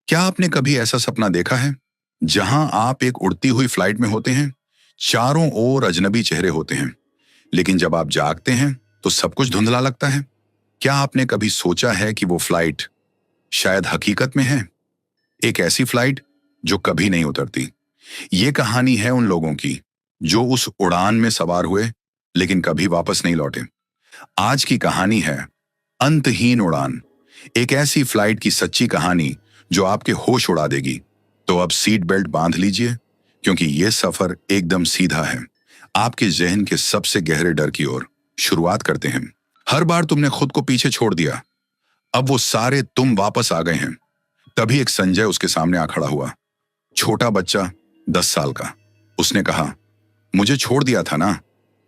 क्या आपने कभी ऐसा सपना देखा है जहां आप एक उड़ती हुई फ्लाइट में होते हैं? चारों ओर अजनबी चेहरे होते हैं, लेकिन जब आप जागते हैं तो सब कुछ धुंधला लगता है। क्या आपने कभी सोचा है कि वो फ्लाइट शायद हकीकत में है, एक ऐसी फ्लाइट जो कभी नहीं उतरती? ये कहानी है उन लोगों की जो उस उड़ान में सवार हुए लेकिन कभी वापस नहीं लौटे। आज की कहानी है अंतहीन उड़ान, एक ऐसी फ्लाइट की सच्ची कहानी जो आपके होश उड़ा देगी। तो अब सीट बेल्ट बांध लीजिए, क्योंकि यह सफर एकदम सीधा है आपके जहन के सबसे गहरे डर की ओर। शुरुआत करते हैं। हर बार तुमने खुद को पीछे छोड़ दिया, अब वो सारे तुम वापस आ गए हैं। तभी एक संजय उसके सामने आ खड़ा हुआ, छोटा बच्चा, 10 साल का। उसने कहा, मुझे छोड़ दिया था ना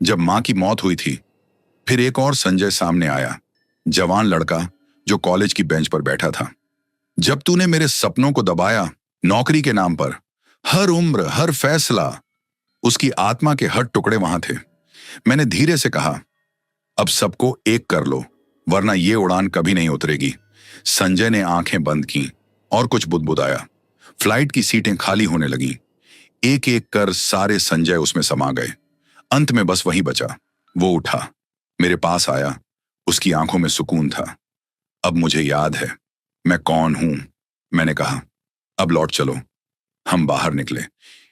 जब मां की मौत हुई थी। फिर एक और संजय सामने आया, जवान लड़का जो कॉलेज की बेंच पर बैठा था। जब तूने मेरे सपनों को दबाया नौकरी के नाम पर, हर उम्र, हर फैसला, उसकी आत्मा के हर टुकड़े वहां थे। मैंने धीरे से कहा, अब सबको एक कर लो, वरना ये उड़ान कभी नहीं उतरेगी। संजय ने आंखें बंद की और कुछ बुदबुदाया। फ्लाइट की सीटें खाली होने लगी। एक एक कर सारे संजय उसमें समा गए। अंत में बस वही बचा। वो उठा, मेरे पास आया। उसकी आंखों में सुकून था। अब मुझे याद है मैं कौन हूं, मैंने कहा। अब लौट चलो। हम बाहर निकले।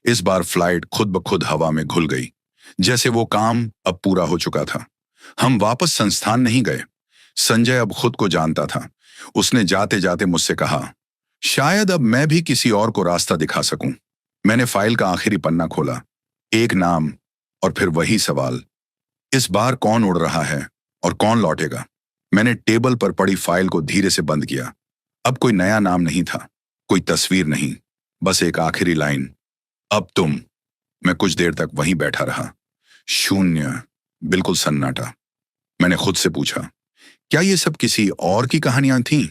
इस बार फ्लाइट खुद ब खुद हवा में घुल गई, जैसे वो काम अब पूरा हो चुका था। हम वापस संस्थान नहीं गए। संजय अब खुद को जानता था। उसने जाते जाते मुझसे कहा, शायद अब मैं भी किसी और को रास्ता दिखा सकूं। मैंने फाइल का आखिरी पन्ना खोला। एक नाम और फिर वही सवाल, इस बार कौन उड़ रहा है और कौन लौटेगा? मैंने टेबल पर पड़ी फाइल को धीरे से बंद किया। अब कोई नया नाम नहीं था, कोई तस्वीर नहीं, बस एक आखिरी लाइन, अब तुम। मैं कुछ देर तक वहीं बैठा रहा। शून्य, बिल्कुल सन्नाटा। मैंने खुद से पूछा, क्या ये सब किसी और की कहानियां थीं,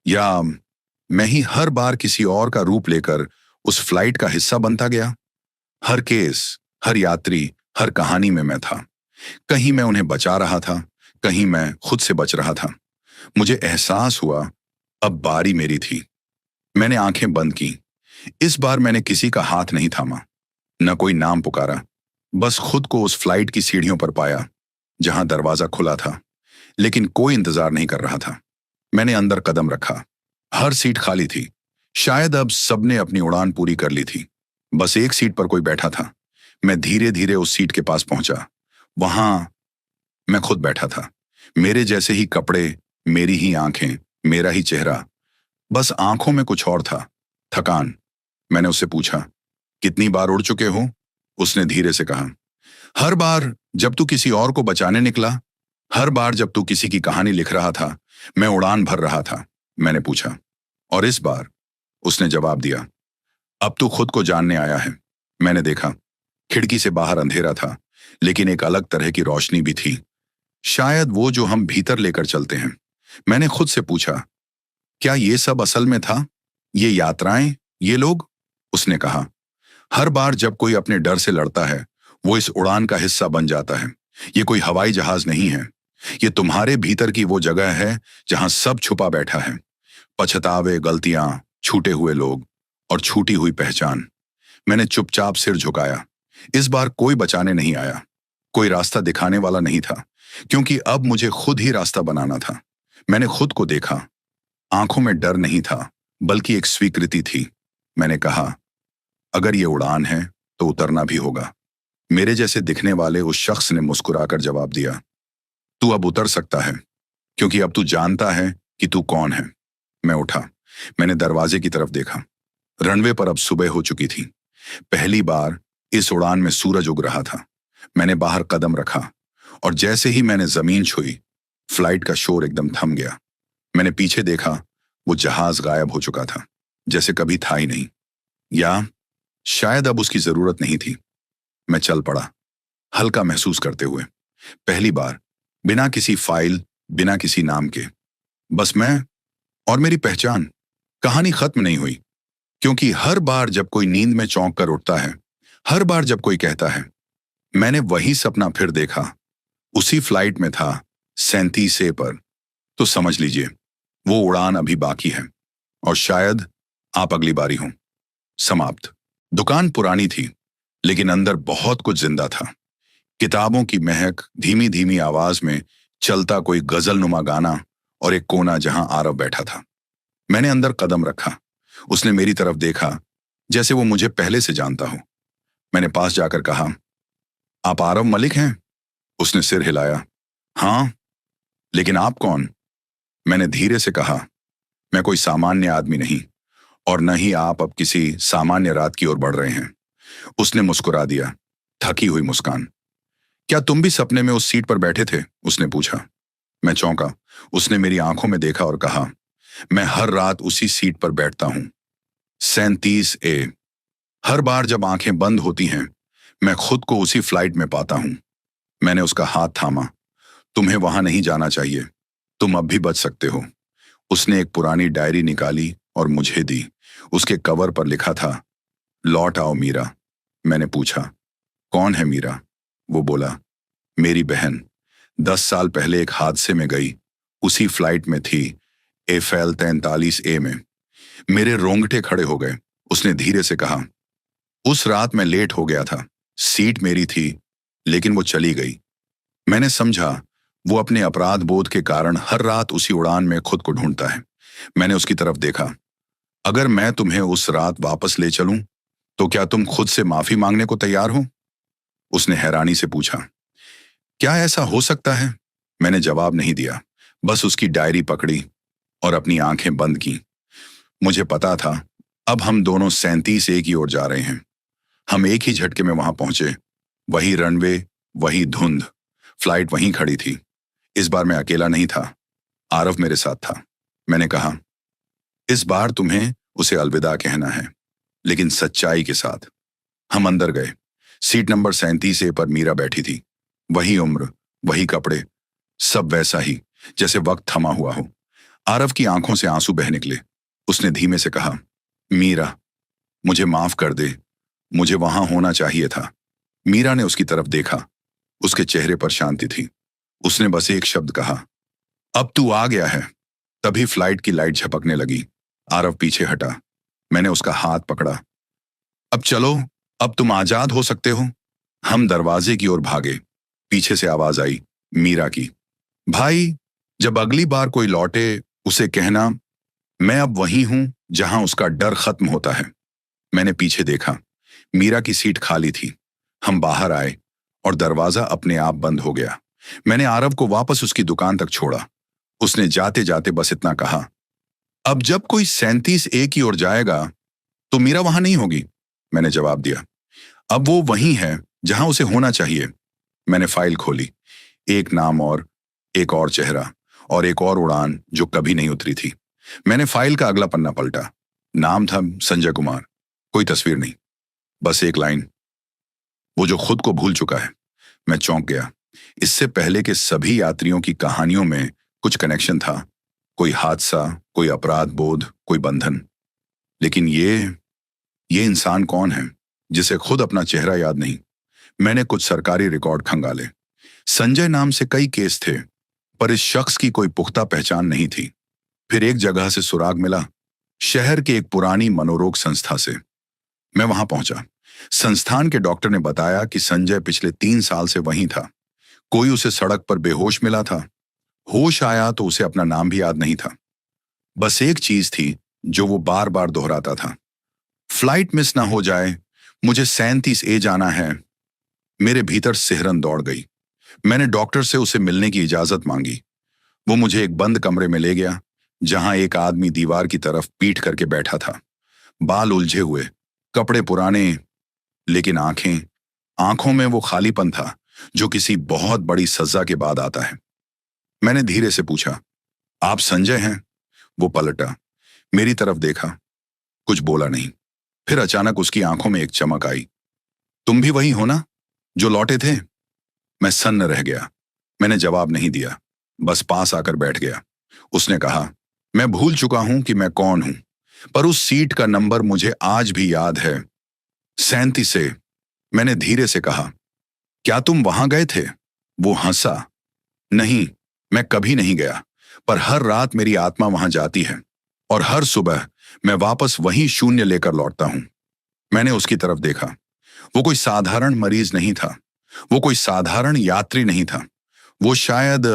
या मैं ही हर बार किसी और का रूप लेकर उस फ्लाइट का हिस्सा बनता गया? हर केस, हर यात्री, हर कहानी में मैं था। कहीं मैं उन्हें बचा रहा था, कहीं मैं खुद से बच रहा था। मुझे एहसास हुआ अब बारी मेरी थी। मैंने आंखें बंद की। इस बार मैंने किसी का हाथ नहीं थामा, न कोई नाम पुकारा, बस खुद को उस फ्लाइट की सीढ़ियों पर पाया जहां दरवाजा खुला था, लेकिन कोई इंतजार नहीं कर रहा था। मैंने अंदर कदम रखा। हर सीट खाली थी। शायद अब सबने अपनी उड़ान पूरी कर ली थी। बस एक सीट पर कोई बैठा था। मैं धीरे धीरे उस सीट के पास पहुंचा। वहां मैं खुद बैठा था। मेरे जैसे ही कपड़े, मेरी ही आंखें, मेरा ही चेहरा, बस आंखों में कुछ और था, थकान। मैंने उससे पूछा, कितनी बार उड़ चुके हो? उसने धीरे से कहा, हर बार जब तू किसी और को बचाने निकला, हर बार जब तू किसी की कहानी लिख रहा था, मैं उड़ान भर रहा था। मैंने पूछा, और इस बार? उसने जवाब दिया, अब तू खुद को जानने आया है। मैंने देखा, खिड़की से बाहर अंधेरा था, लेकिन एक अलग तरह की रोशनी भी थी, शायद वो जो हम भीतर लेकर चलते हैं। मैंने खुद से पूछा, क्या ये सब असल में था? ये यात्राएं, ये लोग? उसने कहा, हर बार जब कोई अपने डर से लड़ता है, वो इस उड़ान का हिस्सा बन जाता है। ये कोई हवाई जहाज नहीं है, ये तुम्हारे भीतर की वो जगह है जहां सब छुपा बैठा है। पछतावे, गलतियां, छूटे हुए लोग और छूटी हुई पहचान। मैंने चुपचाप सिर झुकाया। इस बार कोई बचाने नहीं आया, कोई रास्ता दिखाने वाला नहीं था, क्योंकि अब मुझे खुद ही रास्ता बनाना था। मैंने खुद को देखा। आंखों में डर नहीं था, बल्कि एक स्वीकृति थी। मैंने कहा, अगर ये उड़ान है तो उतरना भी होगा। मेरे जैसे दिखने वाले उस शख्स ने मुस्कुराकर जवाब दिया, तू अब उतर सकता है, क्योंकि अब तू जानता है कि तू कौन है। मैं उठा। मैंने दरवाजे की तरफ देखा। रनवे पर अब सुबह हो चुकी थी। पहली बार इस उड़ान में सूरज उग रहा था। मैंने बाहर कदम रखा, और जैसे ही मैंने जमीन छुई, फ्लाइट का शोर एकदम थम गया। मैंने पीछे देखा, वो जहाज गायब हो चुका था, जैसे कभी था ही नहीं, या शायद अब उसकी जरूरत नहीं थी। मैं चल पड़ा, हल्का महसूस करते हुए। पहली बार, बिना किसी फाइल, बिना किसी नाम के, बस मैं और मेरी पहचान। कहानी खत्म नहीं हुई, क्योंकि हर बार जब कोई नींद में चौंक कर उठता है, हर बार जब कोई कहता है, मैंने वही सपना फिर देखा, उसी फ्लाइट में था, 37 पर, तो समझ लीजिए वो उड़ान अभी बाकी है। और शायद आप अगली बारी हो। समाप्त। दुकान पुरानी थी, लेकिन अंदर बहुत कुछ जिंदा था। किताबों की महक, धीमी धीमी आवाज में चलता कोई गजलनुमा गाना और एक कोना जहां आरव बैठा था। मैंने अंदर कदम रखा। उसने मेरी तरफ देखा, जैसे वो मुझे पहले से जानता हो। मैंने पास जाकर कहा, आप आरव मलिक हैं? उसने सिर हिलाया। हाँ, लेकिन आप कौन? मैंने धीरे से कहा, मैं कोई सामान्य आदमी नहीं, और न ही आप अब किसी सामान्य रात की ओर बढ़ रहे हैं। उसने मुस्कुरा दिया, थकी हुई मुस्कान। क्या तुम भी सपने में उस सीट पर बैठे थे? उसने पूछा। मैं चौंका। उसने मेरी आंखों में देखा और कहा, मैं हर रात उसी सीट पर बैठता हूं, 37A। हर बार जब आंखें बंद होती हैं, मैं खुद को उसी फ्लाइट में पाता हूं। मैंने उसका हाथ थामा। तुम्हें वहां नहीं जाना चाहिए, तुम अब भी बच सकते हो। उसने एक पुरानी डायरी निकाली और मुझे दी। उसके कवर पर लिखा था, लौट आओ मीरा। मैंने पूछा, कौन है मीरा? वो बोला, मेरी बहन। 10 साल पहले एक हादसे में गई, उसी फ्लाइट में थी, एफएल 43A में। मेरे रोंगटे खड़े हो गए। उसने धीरे से कहा, उस रात मैं लेट हो गया था, सीट मेरी थी, लेकिन वो चली गई। मैंने समझा, वो अपने अपराध बोध के कारण हर रात उसी उड़ान में खुद को ढूंढता है। मैंने उसकी तरफ देखा। अगर मैं तुम्हें उस रात वापस ले चलूं, तो क्या तुम खुद से माफी मांगने को तैयार हो? उसने हैरानी से पूछा, क्या ऐसा हो सकता है? मैंने जवाब नहीं दिया, बस उसकी डायरी पकड़ी और अपनी आंखें बंद की। मुझे पता था, अब हम दोनों 37A की ओर जा रहे हैं। हम एक ही झटके में वहां पहुंचे। वही रनवे, वही धुंध, फ्लाइट वहीं खड़ी थी। इस बार मैं अकेला नहीं था, आरव मेरे साथ था। मैंने कहा, इस बार तुम्हें उसे अलविदा कहना है, लेकिन सच्चाई के साथ। हम अंदर गए। सीट नंबर 37A पर मीरा बैठी थी। वही उम्र, वही कपड़े, सब वैसा ही, जैसे वक्त थमा हुआ हो। आरव की आंखों से आंसू बह निकले। उसने धीमे से कहा, मीरा, मुझे माफ कर दे, मुझे वहां होना चाहिए था। मीरा ने उसकी तरफ देखा। उसके चेहरे पर शांति थी। उसने बस एक शब्द कहा, अब तू आ गया है। तभी फ्लाइट की लाइट झपकने लगी। आरव पीछे हटा। मैंने उसका हाथ पकड़ा। अब चलो, अब तुम आजाद हो सकते हो। हम दरवाजे की ओर भागे। पीछे से आवाज आई, मीरा की, भाई, जब अगली बार कोई लौटे, उसे कहना, मैं अब वही हूं जहां उसका डर खत्म होता है। मैंने पीछे देखा। मीरा की सीट खाली थी। हम बाहर आए और दरवाजा अपने आप बंद हो गया। मैंने आरव को वापस उसकी दुकान तक छोड़ा। उसने जाते जाते बस इतना कहा, अब जब कोई 37A की ओर जाएगा, तो मीरा वहां नहीं होगी। मैंने जवाब दिया, अब वो वहीं है जहां उसे होना चाहिए। मैंने फाइल खोली। एक नाम एक और चेहरा और एक और उड़ान जो कभी नहीं उतरी थी। मैंने फाइल का अगला पन्ना पलटा। नाम था संजय कुमार। कोई तस्वीर नहीं, बस एक लाइन, वो जो खुद को भूल चुका है। मैं चौंक गया। इससे पहले के सभी यात्रियों की कहानियों में कुछ कनेक्शन था, कोई हादसा, कोई अपराध बोध, कोई बंधन। लेकिन ये इंसान कौन है जिसे खुद अपना चेहरा याद नहीं? मैंने कुछ सरकारी रिकॉर्ड खंगाले। संजय नाम से कई केस थे, पर इस शख्स की कोई पुख्ता पहचान नहीं थी। फिर एक जगह से सुराग मिला, शहर के एक पुरानी मनोरोग संस्था से। मैं वहां पहुंचा। संस्थान के डॉक्टर ने बताया कि संजय पिछले 3 साल से वहीं था। कोई उसे सड़क पर बेहोश मिला था। होश आया तो उसे अपना नाम भी याद नहीं था। बस एक चीज थी जो वो बार बार दोहराता था, फ्लाइट मिस ना हो जाए, मुझे 37A जाना है। मेरे भीतर सिहरन दौड़ गई। मैंने डॉक्टर से उसे मिलने की इजाजत मांगी। वो मुझे एक बंद कमरे में ले गया, जहां एक आदमी दीवार की तरफ पीठ करके बैठा था। बाल उलझे हुए, कपड़े पुराने, लेकिन आंखों में वो खालीपन था जो किसी बहुत बड़ी सजा के बाद आता है। मैंने धीरे से पूछा, आप संजय हैं? वो पलटा, मेरी तरफ देखा, कुछ बोला नहीं। फिर अचानक उसकी आंखों में एक चमक आई। तुम भी वही हो ना जो लौटे थे? मैं सन्न रह गया। मैंने जवाब नहीं दिया, बस पास आकर बैठ गया। उसने कहा, मैं भूल चुका हूं कि मैं कौन हूं, पर उस सीट का नंबर मुझे आज भी याद है, 37A। मैंने धीरे से कहा, क्या तुम वहां गए थे? वो हंसा, नहीं, मैं कभी नहीं गया, पर हर रात मेरी आत्मा वहां जाती है और हर सुबह मैं वापस वही शून्य लेकर लौटता हूं। मैंने उसकी तरफ देखा। वो कोई साधारण मरीज नहीं था। वो कोई साधारण यात्री नहीं था। वो शायद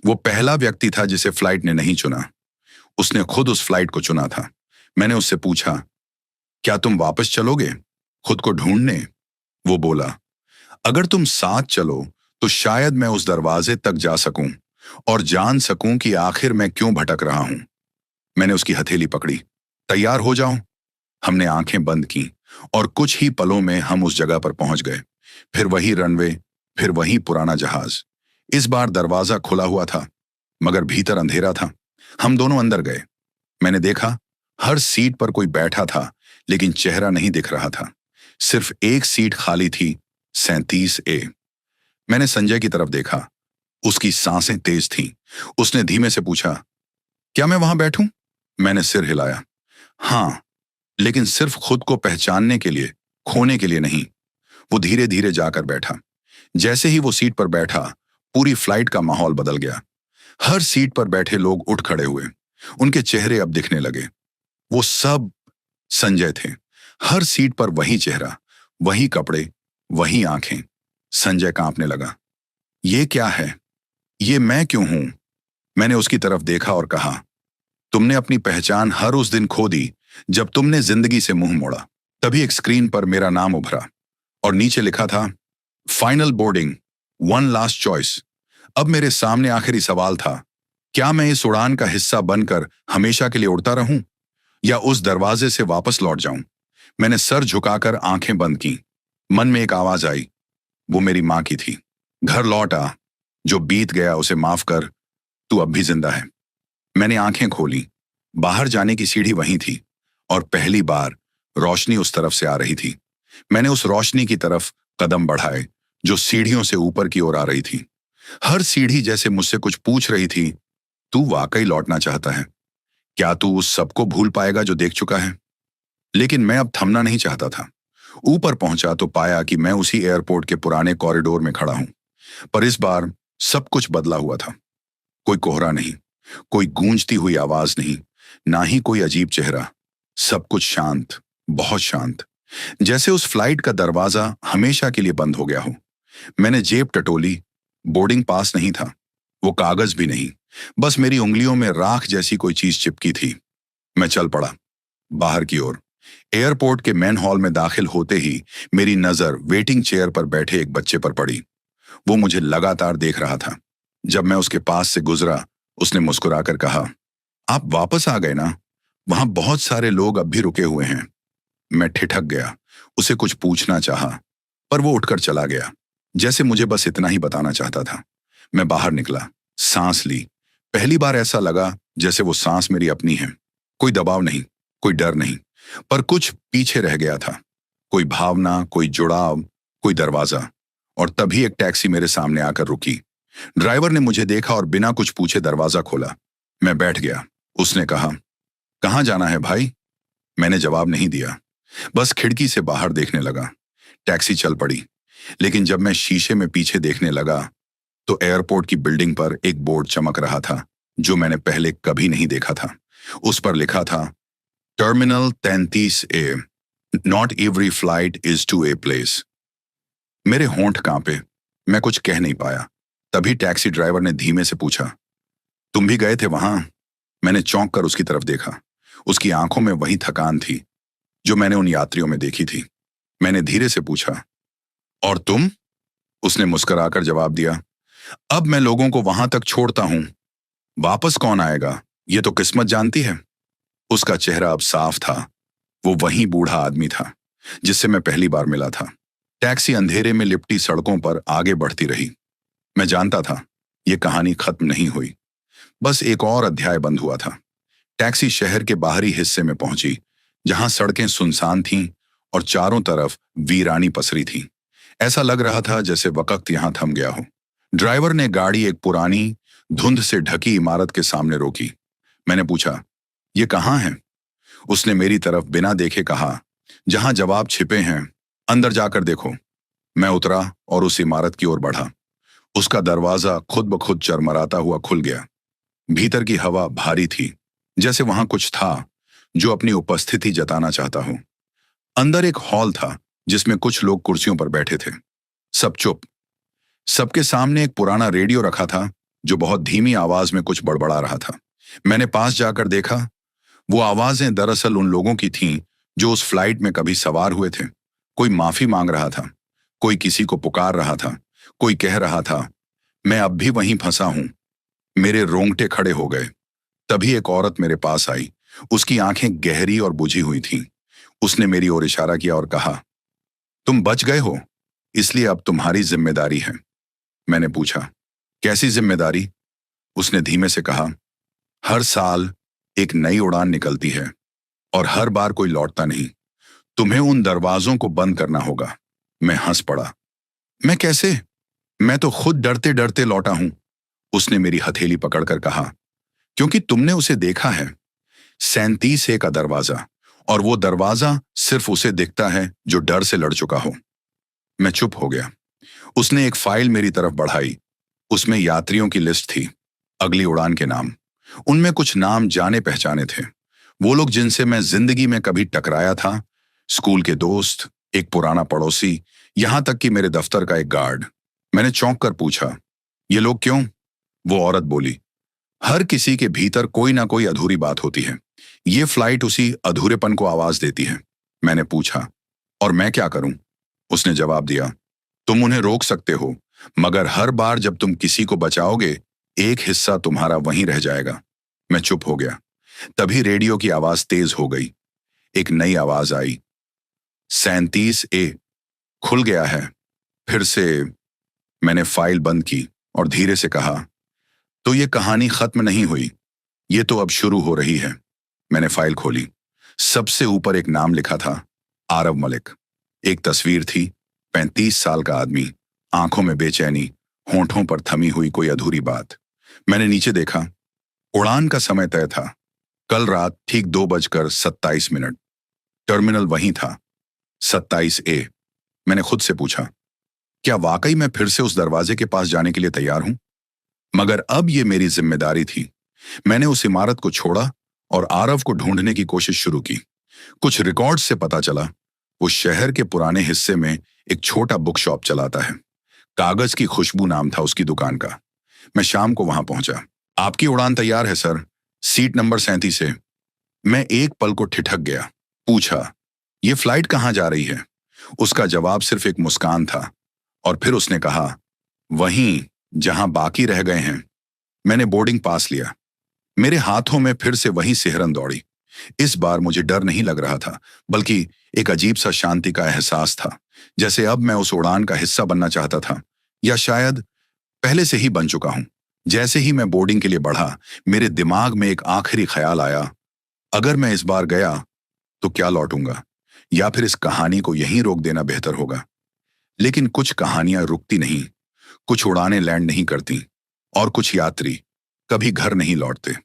वो पहला व्यक्ति था जिसे फ्लाइट ने नहीं चुना। उसने खुद उस फ्लाइट को चुना था। मैंने उससे पूछा, क्या तुम वापस चलोगे खुद को ढूंढने? वो बोला, अगर तुम साथ चलो तो शायद मैं उस दरवाजे तक जा सकूं और जान सकूं कि आखिर मैं क्यों भटक रहा हूं। मैंने उसकी हथेली पकड़ी। तैयार हो जाओ। हमने आंखें बंद की और कुछ ही पलों में हम उस जगह पर पहुंच गए। फिर वही रनवे, फिर वही पुराना जहाज। इस बार दरवाजा खुला हुआ था, मगर भीतर अंधेरा था। हम दोनों अंदर गए। मैंने देखा, हर सीट पर कोई बैठा था, लेकिन चेहरा नहीं दिख रहा था। सिर्फ एक सीट खाली थी, 37A। मैंने संजय की तरफ देखा। उसकी सांसें तेज थीं। उसने धीमे से पूछा, क्या मैं वहां बैठूं? मैंने सिर हिलाया। हाँ, लेकिन सिर्फ खुद को पहचानने के लिए, खोने के लिए नहीं। वो धीरे धीरे जाकर बैठा। जैसे ही वो सीट पर बैठा, पूरी फ्लाइट का माहौल बदल गया। हर सीट पर बैठे लोग उठ खड़े हुए। उनके चेहरे अब दिखने लगे। वो सब संजय थे। हर सीट पर वही चेहरा, वही कपड़े, वही आंखें। संजय कांपने लगा। ये क्या है? ये मैं क्यों हूं? मैंने उसकी तरफ देखा और कहा, तुमने अपनी पहचान हर उस दिन खो दी जब तुमने जिंदगी से मुंह मोड़ा। तभी एक स्क्रीन पर मेरा नाम उभरा और नीचे लिखा था, final boarding, one last choice. अब मेरे सामने आखिरी सवाल था, क्या मैं इस उड़ान का हिस्सा बनकर हमेशा के लिए उड़ता रहूं या उस दरवाजे से वापस लौट जाऊं? मैंने सर झुकाकर आंखें बंद की। मन में एक आवाज आई। वो मेरी मां की थी। घर लौट आ, जो बीत गया उसे माफ कर, तू अब भी जिंदा है। मैंने आंखें खोली। बाहर जाने की सीढ़ी वहीं थी और पहली बार रोशनी उस तरफ से आ रही थी। मैंने उस रोशनी की तरफ कदम बढ़ाए जो सीढ़ियों से ऊपर की ओर आ रही थी। हर सीढ़ी जैसे मुझसे कुछ पूछ रही थी, तू वाकई लौटना चाहता है? क्या तू उस सबको भूल पाएगा जो देख चुका है? लेकिन मैं अब थमना नहीं चाहता था। ऊपर पहुंचा तो पाया कि मैं उसी एयरपोर्ट के पुराने कॉरिडोर में खड़ा हूं, पर इस बार सब कुछ बदला हुआ था। कोई कोहरा नहीं, कोई गूंजती हुई आवाज नहीं, ना ही कोई अजीब चेहरा। सब कुछ शांत, बहुत शांत, जैसे उस फ्लाइट का दरवाजा हमेशा के लिए बंद हो गया हो। मैंने जेब टटोली। बोर्डिंग पास नहीं था, वो कागज भी नहीं, बस मेरी उंगलियों में राख जैसी कोई चीज चिपकी थी। मैं चल पड़ा बाहर की ओर। एयरपोर्ट के मेन हॉल में दाखिल होते ही मेरी नजर वेटिंग चेयर पर बैठे एक बच्चे पर पड़ी। वो मुझे लगातार देख रहा था। जब मैं उसके पास से गुजरा, उसने मुस्कुराकर कहा, आप वापस आ गए ना? वहां बहुत सारे लोग अब भी रुके हुए हैं। मैं ठिठक गया। उसे कुछ पूछना चाहा, पर वो उठकर चला गया, जैसे मुझे बस इतना ही बताना चाहता था। मैं बाहर निकला, सांस ली। पहली बार ऐसा लगा जैसे वो सांस मेरी अपनी है। कोई दबाव नहीं, कोई डर नहीं, पर कुछ पीछे रह गया था। कोई भावना, कोई जुड़ाव, कोई दरवाजा। और तभी एक टैक्सी मेरे सामने आकर रुकी। ड्राइवर ने मुझे देखा और बिना कुछ पूछे दरवाजा खोला। मैं बैठ गया। उसने कहा, कहाँ जाना है भाई? मैंने जवाब नहीं दिया, बस खिड़की से बाहर देखने लगा। टैक्सी चल पड़ी, लेकिन जब मैं शीशे में पीछे देखने लगा तो एयरपोर्ट की बिल्डिंग पर एक बोर्ड चमक रहा था जो मैंने पहले कभी नहीं देखा था। उस पर लिखा था, terminal 33A, not every flight is to a place. मेरे होंठ कांपे। मैं कुछ कह नहीं पाया। तभी टैक्सी ड्राइवर ने धीमे से पूछा, तुम भी गए थे वहां? मैंने चौंक कर उसकी तरफ देखा। उसकी आंखों में वही थकान थी जो मैंने उन यात्रियों में देखी थी। मैंने धीरे से पूछा, और तुम? उसने मुस्कुराकर जवाब दिया, अब मैं लोगों को वहां तक छोड़ता हूं, वापस कौन आएगा ये तो किस्मत जानती है। उसका चेहरा अब साफ था। वो वही बूढ़ा आदमी था जिससे मैं पहली बार मिला था। टैक्सी अंधेरे में लिपटी सड़कों पर आगे बढ़ती रही। मैं जानता था ये कहानी खत्म नहीं हुई, बस एक और अध्याय बंद हुआ था। टैक्सी शहर के बाहरी हिस्से में पहुंची, जहां सड़कें सुनसान थीं और चारों तरफ वीरानी पसरी थी। ऐसा लग रहा था जैसे वक्त यहां थम गया हो। ड्राइवर ने गाड़ी एक पुरानी, धुंध से ढकी इमारत के सामने रोकी। मैंने पूछा, ये कहाँ है? उसने मेरी तरफ बिना देखे कहा, जहां जवाब छिपे हैं, अंदर जाकर देखो। मैं उतरा और उस इमारत की ओर बढ़ा। उसका दरवाजा खुद ब खुद चरमराता हुआ खुल गया। भीतर की हवा भारी थी, जैसे वहां कुछ था जो अपनी उपस्थिति जताना चाहता हो। अंदर एक हॉल था जिसमें कुछ लोग कुर्सियों पर बैठे थे। सब चुप। सबके सामने एक पुराना रेडियो रखा था जो बहुत धीमी आवाज में कुछ बड़बड़ा रहा था। मैंने पास जाकर देखा। वो आवाजें दरअसल उन लोगों की थीं जो उस फ्लाइट में कभी सवार हुए थे। कोई माफी मांग रहा था, कोई किसी को पुकार रहा था, कोई कह रहा था, मैं अब भी वहीं फंसा हूं। मेरे रोंगटे खड़े हो गए। तभी एक औरत मेरे पास आई। उसकी आंखें गहरी और बुझी हुई थीं। उसने मेरी ओर इशारा किया और कहा, तुम बच गए हो, इसलिए अब तुम्हारी जिम्मेदारी है। मैंने पूछा, कैसी जिम्मेदारी? उसने धीमे से कहा, हर साल एक नई उड़ान निकलती है और हर बार कोई लौटता नहीं। तुम्हें उन दरवाजों को बंद करना होगा। मैं हंस पड़ा। मैं कैसे? मैं तो खुद डरते डरते लौटा हूं। उसने मेरी हथेली पकड़कर कहा, क्योंकि तुमने उसे देखा है, 37A का दरवाजा, और वो दरवाजा सिर्फ उसे दिखता है जो डर से लड़ चुका हो। मैं चुप हो गया। उसने एक फाइल मेरी तरफ बढ़ाई। उसमें यात्रियों की लिस्ट थी, अगली उड़ान के नाम। उनमें कुछ नाम जाने पहचाने थे, वो लोग जिनसे मैं जिंदगी में कभी टकराया था। स्कूल के दोस्त, एक पुराना पड़ोसी, यहां तक कि मेरे दफ्तर का एक गार्ड। मैंने चौंक कर पूछा, ये लोग क्यों? वो औरत बोली, हर किसी के भीतर कोई ना कोई अधूरी बात होती है। ये फ्लाइट उसी अधूरेपन को आवाज देती है। मैंने पूछा, और मैं क्या करूं? उसने जवाब दिया, तुम उन्हें रोक सकते हो, मगर हर बार जब तुम किसी को बचाओगे, एक हिस्सा तुम्हारा वहीं रह जाएगा। मैं चुप हो गया। तभी रेडियो की आवाज तेज हो गई। एक नई आवाज आई, 37A खुल गया है, फिर से। मैंने फाइल बंद की और धीरे से कहा, तो ये कहानी खत्म नहीं हुई, ये तो अब शुरू हो रही है। मैंने फाइल खोली। सबसे ऊपर एक नाम लिखा था, आरव मलिक। एक तस्वीर थी, 35 साल का आदमी, आंखों में बेचैनी, होंठों पर थमी हुई कोई अधूरी बात। मैंने नीचे देखा। उड़ान का समय तय था, कल रात ठीक 2:27। टर्मिनल वहीं था, 27A। मैंने खुद से पूछा, क्या वाकई मैं फिर से उस दरवाजे के पास जाने के लिए तैयार हूं? मगर अब ये मेरी जिम्मेदारी थी। मैंने उस इमारत को छोड़ा और आरव को ढूंढने की कोशिश शुरू की। कुछ रिकॉर्ड से पता चला, वो शहर के पुराने हिस्से में एक छोटा बुक शॉप चलाता है। कागज की खुशबू नाम था उसकी दुकान का। मैं शाम को वहां पहुंचा। आपकी उड़ान तैयार है सर, सीट नंबर 37 है। मैं एक पल को ठिठक गया। पूछा, ये फ्लाइट कहां जा रही है? उसका जवाब सिर्फ एक मुस्कान था, और फिर उसने कहा, वहीं जहां बाकी रह गए हैं। मैंने बोर्डिंग पास लिया। मेरे हाथों में फिर से वही सिहरन दौड़ी। इस बार मुझे डर नहीं लग रहा था, बल्कि एक अजीब सा शांति का एहसास था, जैसे अब मैं उस उड़ान का हिस्सा बनना चाहता था, या शायद पहले से ही बन चुका हूं। जैसे ही मैं बोर्डिंग के लिए बढ़ा, मेरे दिमाग में एक आखिरी ख्याल आया, अगर मैं इस बार गया तो क्या लौटूंगा, या फिर इस कहानी को यहीं रोक देना बेहतर होगा। लेकिन कुछ कहानियां रुकती नहीं, कुछ उड़ानें लैंड नहीं करती, और कुछ यात्री कभी घर नहीं लौटते।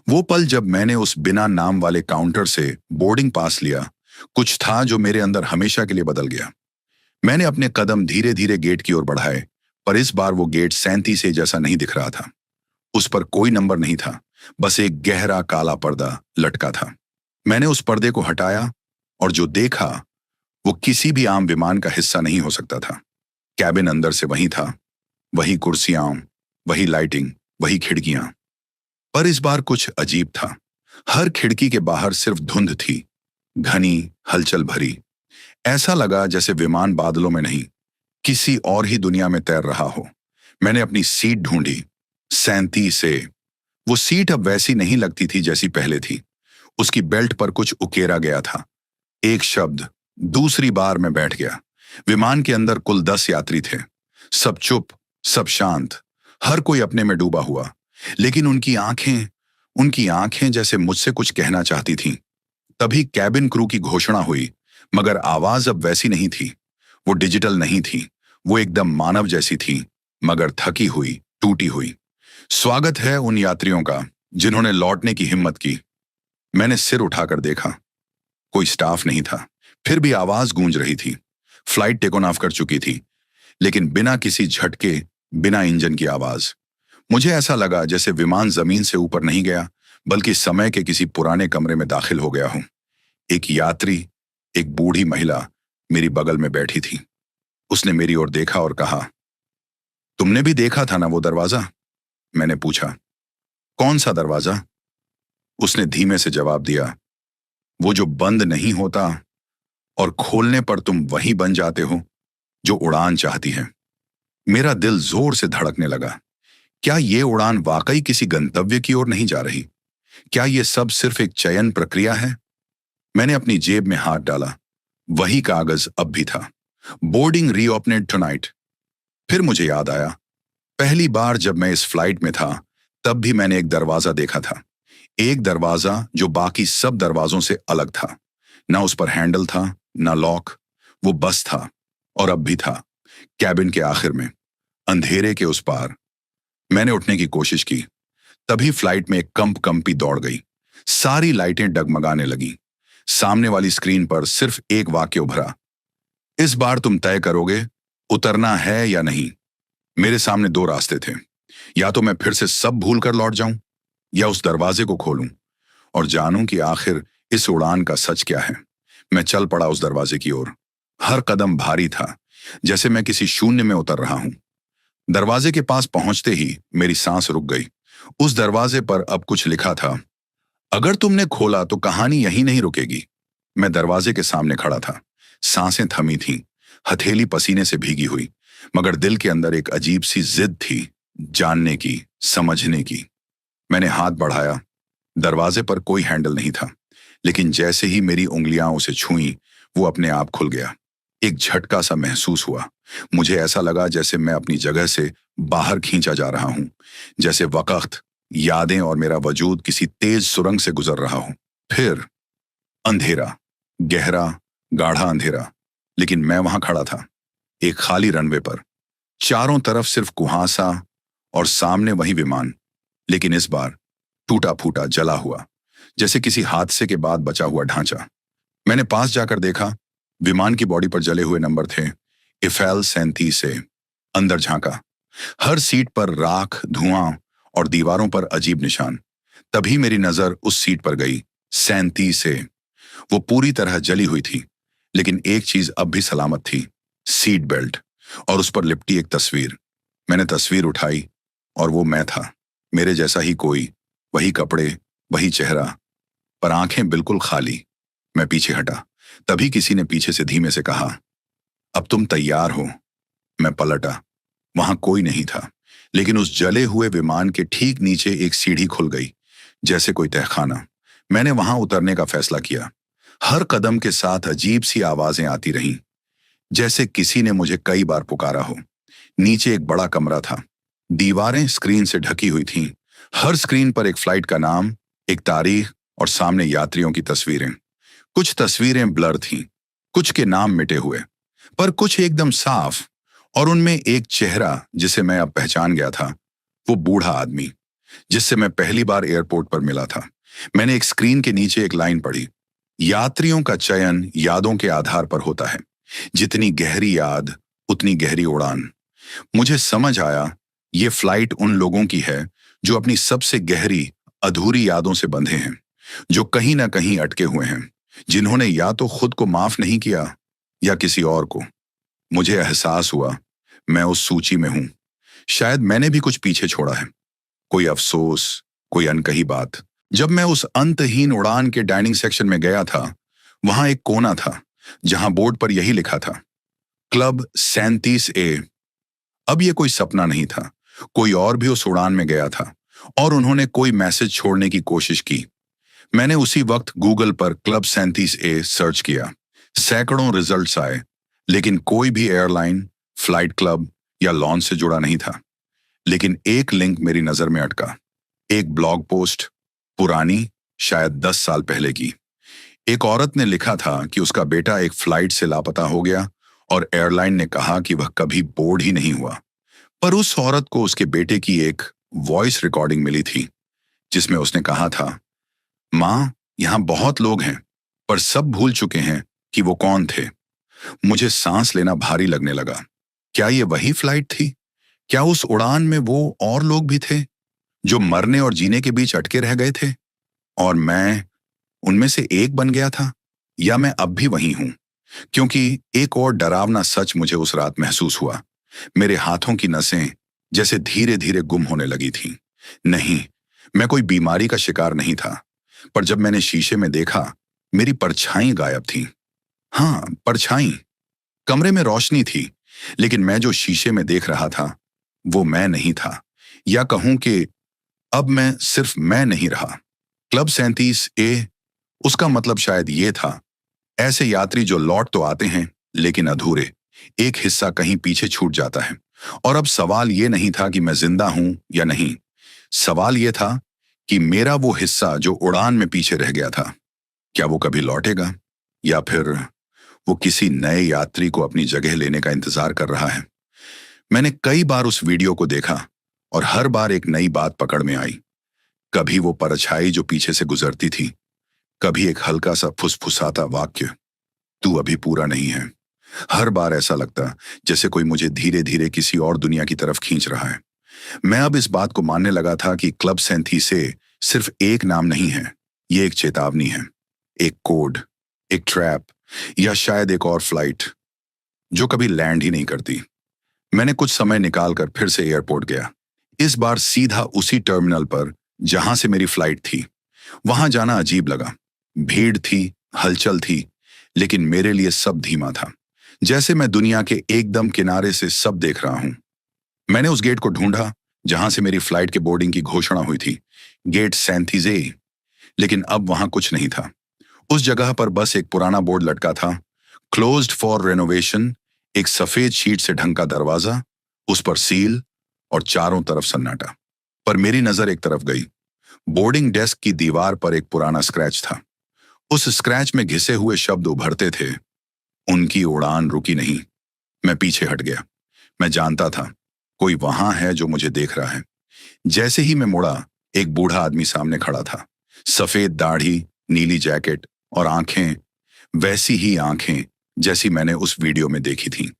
वो पल जब मैंने उस बिना नाम वाले काउंटर से बोर्डिंग पास लिया, कुछ था जो मेरे अंदर हमेशा के लिए बदल गया। मैंने अपने कदम धीरे धीरे गेट की ओर बढ़ाए, पर इस बार वो गेट 37 जैसा नहीं दिख रहा था। उस पर कोई नंबर नहीं था, बस एक गहरा काला पर्दा लटका था। मैंने उस पर्दे को हटाया, और जो देखा वो किसी भी आम विमान का हिस्सा नहीं हो सकता था। कैबिन अंदर से वही था, वही कुर्सियां, वही लाइटिंग, वही खिड़कियां। पर इस बार कुछ अजीब था। हर खिड़की के बाहर सिर्फ धुंध थी, घनी, हलचल भरी। ऐसा लगा जैसे विमान बादलों में नहीं, किसी और ही दुनिया में तैर रहा हो। मैंने अपनी सीट ढूंढी, 37A। वो सीट अब वैसी नहीं लगती थी जैसी पहले थी। उसकी बेल्ट पर कुछ उकेरा गया था। एक शब्द, दूसरी बार मैं बैठ गया। विमान के अंदर कुल 10 यात्री थे। सब चुप, सब शांत, हर कोई अपने में डूबा हुआ। लेकिन उनकी आंखें जैसे मुझसे कुछ कहना चाहती थीं। तभी कैबिन क्रू की घोषणा हुई, मगर आवाज अब वैसी नहीं थी। वो डिजिटल नहीं थी, वो एकदम मानव जैसी थी, मगर थकी हुई, टूटी हुई। स्वागत है उन यात्रियों का जिन्होंने लौटने की हिम्मत की। मैंने सिर उठाकर देखा, कोई स्टाफ नहीं था। फिर भी आवाज गूंज रही थी। फ्लाइट टेक ऑफ कर चुकी थी, लेकिन बिना किसी झटके, बिना इंजन की आवाज। मुझे ऐसा लगा जैसे विमान जमीन से ऊपर नहीं गया, बल्कि समय के किसी पुराने कमरे में दाखिल हो गया हूं। एक यात्री, एक बूढ़ी महिला मेरी बगल में बैठी थी। उसने मेरी ओर देखा और कहा, तुमने भी देखा था ना वो दरवाजा? मैंने पूछा, कौन सा दरवाजा? उसने धीमे से जवाब दिया, वो जो बंद नहीं होता और खोलने पर तुम वही बन जाते हो जो उड़ान चाहती है। मेरा दिल जोर से धड़कने लगा। क्या ये उड़ान वाकई किसी गंतव्य की ओर नहीं जा रही? क्या ये सब सिर्फ एक चयन प्रक्रिया है? मैंने अपनी जेब में हाथ डाला। वही कागज अब भी था। Boarding reopened tonight. फिर मुझे याद आया, पहली बार जब मैं इस फ्लाइट में था तब भी मैंने एक दरवाजा देखा था। एक दरवाजा जो बाकी सब दरवाजों से अलग था। ना उस पर हैंडल था, ना लॉक। वो बस था और अब भी था, कैबिन के आखिर में, अंधेरे के उस पार। मैंने उठने की कोशिश की। तभी फ्लाइट में एक कंपी दौड़ गई। सारी लाइटें डगमगाने लगी। सामने वाली स्क्रीन पर सिर्फ एक वाक्य उभरा, इस बार तुम तय करोगे उतरना है या नहीं। मेरे सामने दो रास्ते थे। या तो मैं फिर से सब भूल कर लौट जाऊं, या उस दरवाजे को खोलूं और जानूं कि आखिर इस उड़ान का सच क्या है। मैं चल पड़ा उस दरवाजे की ओर। हर कदम भारी था, जैसे मैं किसी शून्य में उतर रहा हूं। दरवाजे के पास पहुंचते ही मेरी सांस रुक गई। उस दरवाजे पर अब कुछ लिखा था, अगर तुमने खोला तो कहानी यहीं नहीं रुकेगी। मैं दरवाजे के सामने खड़ा था। सांसें थमी थीं, हथेली पसीने से भीगी हुई, मगर दिल के अंदर एक अजीब सी जिद थी, जानने की, समझने की। मैंने हाथ बढ़ाया। दरवाजे पर कोई हैंडल नहीं था, लेकिन जैसे ही मेरी उंगलियां उसे छुईं, वो अपने आप खुल गया। एक झटका सा महसूस हुआ। मुझे ऐसा लगा जैसे मैं अपनी जगह से बाहर खींचा जा रहा हूं, जैसे वक्त, यादें और मेरा वजूद किसी तेज सुरंग से गुजर रहा हो। फिर अंधेरा, गहरा, गाढ़ा अंधेरा। लेकिन मैं वहां खड़ा था, एक खाली रनवे पर। चारों तरफ सिर्फ कुहासा और सामने वही विमान, लेकिन इस बार टूटा फूटा, जला हुआ, जैसे किसी हादसे के बाद बचा हुआ ढांचा। मैंने पास जाकर देखा। विमान की बॉडी पर जले हुए नंबर थे, इफेल 37 से। अंदर झांका। हर सीट पर राख, धुआं और दीवारों पर अजीब निशान। तभी मेरी नजर उस सीट पर गई, 37 से। वो पूरी तरह जली हुई थी, लेकिन एक चीज अब भी सलामत थी, सीट बेल्ट, और उस पर लिपटी एक तस्वीर। मैंने तस्वीर उठाई और वो मैं था, मेरे जैसा ही कोई, वही कपड़े, वही चेहरा, पर आंखें बिल्कुल खाली। मैं पीछे हटा। तभी किसी ने पीछे से धीमे से कहा, अब तुम तैयार हो। मैं पलटा। वहां कोई नहीं था, लेकिन उस जले हुए विमान के ठीक नीचे एक सीढ़ी खुल गई, जैसे कोई तहखाना। मैंने वहां उतरने का फैसला किया। हर कदम के साथ अजीब सी आवाजें आती रहीं, जैसे किसी ने मुझे कई बार पुकारा हो। नीचे एक बड़ा कमरा था। दीवारें स्क्रीन से ढकी हुई थीं। हर स्क्रीन पर एक फ्लाइट का नाम, एक तारीख और सामने यात्रियों की तस्वीरें। कुछ तस्वीरें ब्लर थीं, कुछ के नाम मिटे हुए, पर कुछ एकदम साफ, और उनमें एक चेहरा जिसे मैं अब पहचान गया था। वो बूढ़ा आदमी जिससे मैं पहली बार एयरपोर्ट पर मिला था। मैंने एक स्क्रीन के नीचे एक लाइन पढ़ी, यात्रियों का चयन यादों के आधार पर होता है। जितनी गहरी याद, उतनी गहरी उड़ान। मुझे समझ आया, ये फ्लाइट उन लोगों की है जो अपनी सबसे गहरी, अधूरी यादों से बंधे हैं, जो कहीं ना कहीं अटके हुए हैं, जिन्होंने या तो खुद को माफ नहीं किया या किसी और को। मुझे एहसास हुआ, मैं उस सूची में हूं। शायद मैंने भी कुछ पीछे छोड़ा है, कोई अफसोस, कोई अनकही बात। जब मैं उस अंतहीन उड़ान के डाइनिंग सेक्शन में गया था, वहां एक कोना था जहां बोर्ड पर यही लिखा था, क्लब 37A। अब ये कोई सपना नहीं था। कोई और भी उस उड़ान में गया था और उन्होंने कोई मैसेज छोड़ने की कोशिश की। मैंने उसी वक्त गूगल पर क्लब 37A सर्च किया। सैकड़ों रिजल्ट्स आए, लेकिन कोई भी एयरलाइन, फ्लाइट क्लब या लॉन्च से जुड़ा नहीं था। लेकिन एक लिंक मेरी नजर में अटका। एक ब्लॉग पोस्ट, पुरानी, शायद 10 साल पहले की। एक औरत ने लिखा था कि उसका बेटा एक फ्लाइट से लापता हो गया और एयरलाइन ने कहा कि वह कभी बोर्ड ही नहीं हुआ। पर उस औरत को उसके बेटे की एक वॉइस रिकॉर्डिंग मिली थी, जिसमें उसने कहा था, माँ, यहाँ बहुत लोग हैं, पर सब भूल चुके हैं कि वो कौन थे। मुझे सांस लेना भारी लगने लगा। क्या ये वही फ्लाइट थी? क्या उस उड़ान में वो और लोग भी थे जो मरने और जीने के बीच अटके रह गए थे? और मैं उनमें से एक बन गया था, या मैं अब भी वही हूं? क्योंकि एक और डरावना सच मुझे उस रात महसूस हुआ। मेरे हाथों की नसें जैसे धीरे धीरे गुम होने लगी थीं। नहीं, मैं कोई बीमारी का शिकार नहीं था, पर जब मैंने शीशे में देखा, मेरी परछाई गायब थी। हाँ, परछाई। कमरे में रोशनी थी, लेकिन मैं जो शीशे में देख रहा था, वो मैं नहीं था। या कहूं कि अब मैं सिर्फ मैं नहीं रहा। क्लब 37A, उसका मतलब शायद ये था, ऐसे यात्री जो लौट तो आते हैं, लेकिन अधूरे। एक हिस्सा कहीं पीछे छूट जाता है। और अब सवाल ये नहीं था कि मैं जिंदा हूं या नहीं। सवाल ये था कि मेरा वो हिस्सा जो उड़ान में पीछे रह गया था, क्या वो कभी लौटेगा, या फिर वो किसी नए यात्री को अपनी जगह लेने का इंतजार कर रहा है। मैंने कई बार उस वीडियो को देखा, और हर बार एक नई बात पकड़ में आई। कभी वो परछाई जो पीछे से गुजरती थी, कभी एक हल्का सा फुसफुसाता वाक्य, तू अभी पूरा नहीं है। हर बार ऐसा लगता जैसे कोई मुझे धीरे धीरे किसी और दुनिया की तरफ खींच रहा है। मैं अब इस बात को मानने लगा था कि क्लब 37 सिर्फ एक नाम नहीं है, ये एक चेतावनी है, एक कोड, एक ट्रैप, या शायद एक और फ्लाइट जो कभी लैंड ही नहीं करती। मैंने कुछ समय निकालकर फिर से एयरपोर्ट गया, इस बार सीधा उसी टर्मिनल पर जहां से मेरी फ्लाइट थी। वहां जाना अजीब लगा। भीड़ थी, हलचल थी, लेकिन मेरे लिए सब धीमा था, जैसे मैं दुनिया के एकदम किनारे से सब देख रहा हूं। मैंने उस गेट को ढूंढा जहां से मेरी फ्लाइट के बोर्डिंग की घोषणा हुई थी, गेट 37A, लेकिन अब वहां कुछ नहीं था। उस जगह पर बस एक पुराना बोर्ड लटका था, क्लोज्ड फॉर रेनोवेशन। एक सफेद शीट से ढंका दरवाजा, उस पर सील, और चारों तरफ सन्नाटा। पर मेरी नजर एक तरफ गई। बोर्डिंग डेस्क की दीवार पर एक पुराना स्क्रैच था। उस स्क्रैच में घिसे हुए शब्द उभरते थे, उनकी उड़ान रुकी नहीं। मैं पीछे हट गया। मैं जानता था कोई वहां है जो मुझे देख रहा है। जैसे ही मैं मुड़ा, एक बूढ़ा आदमी सामने खड़ा था। सफेद दाढ़ी, नीली जैकेट, और आंखें वैसी ही आंखें जैसी मैंने उस वीडियो में देखी थी।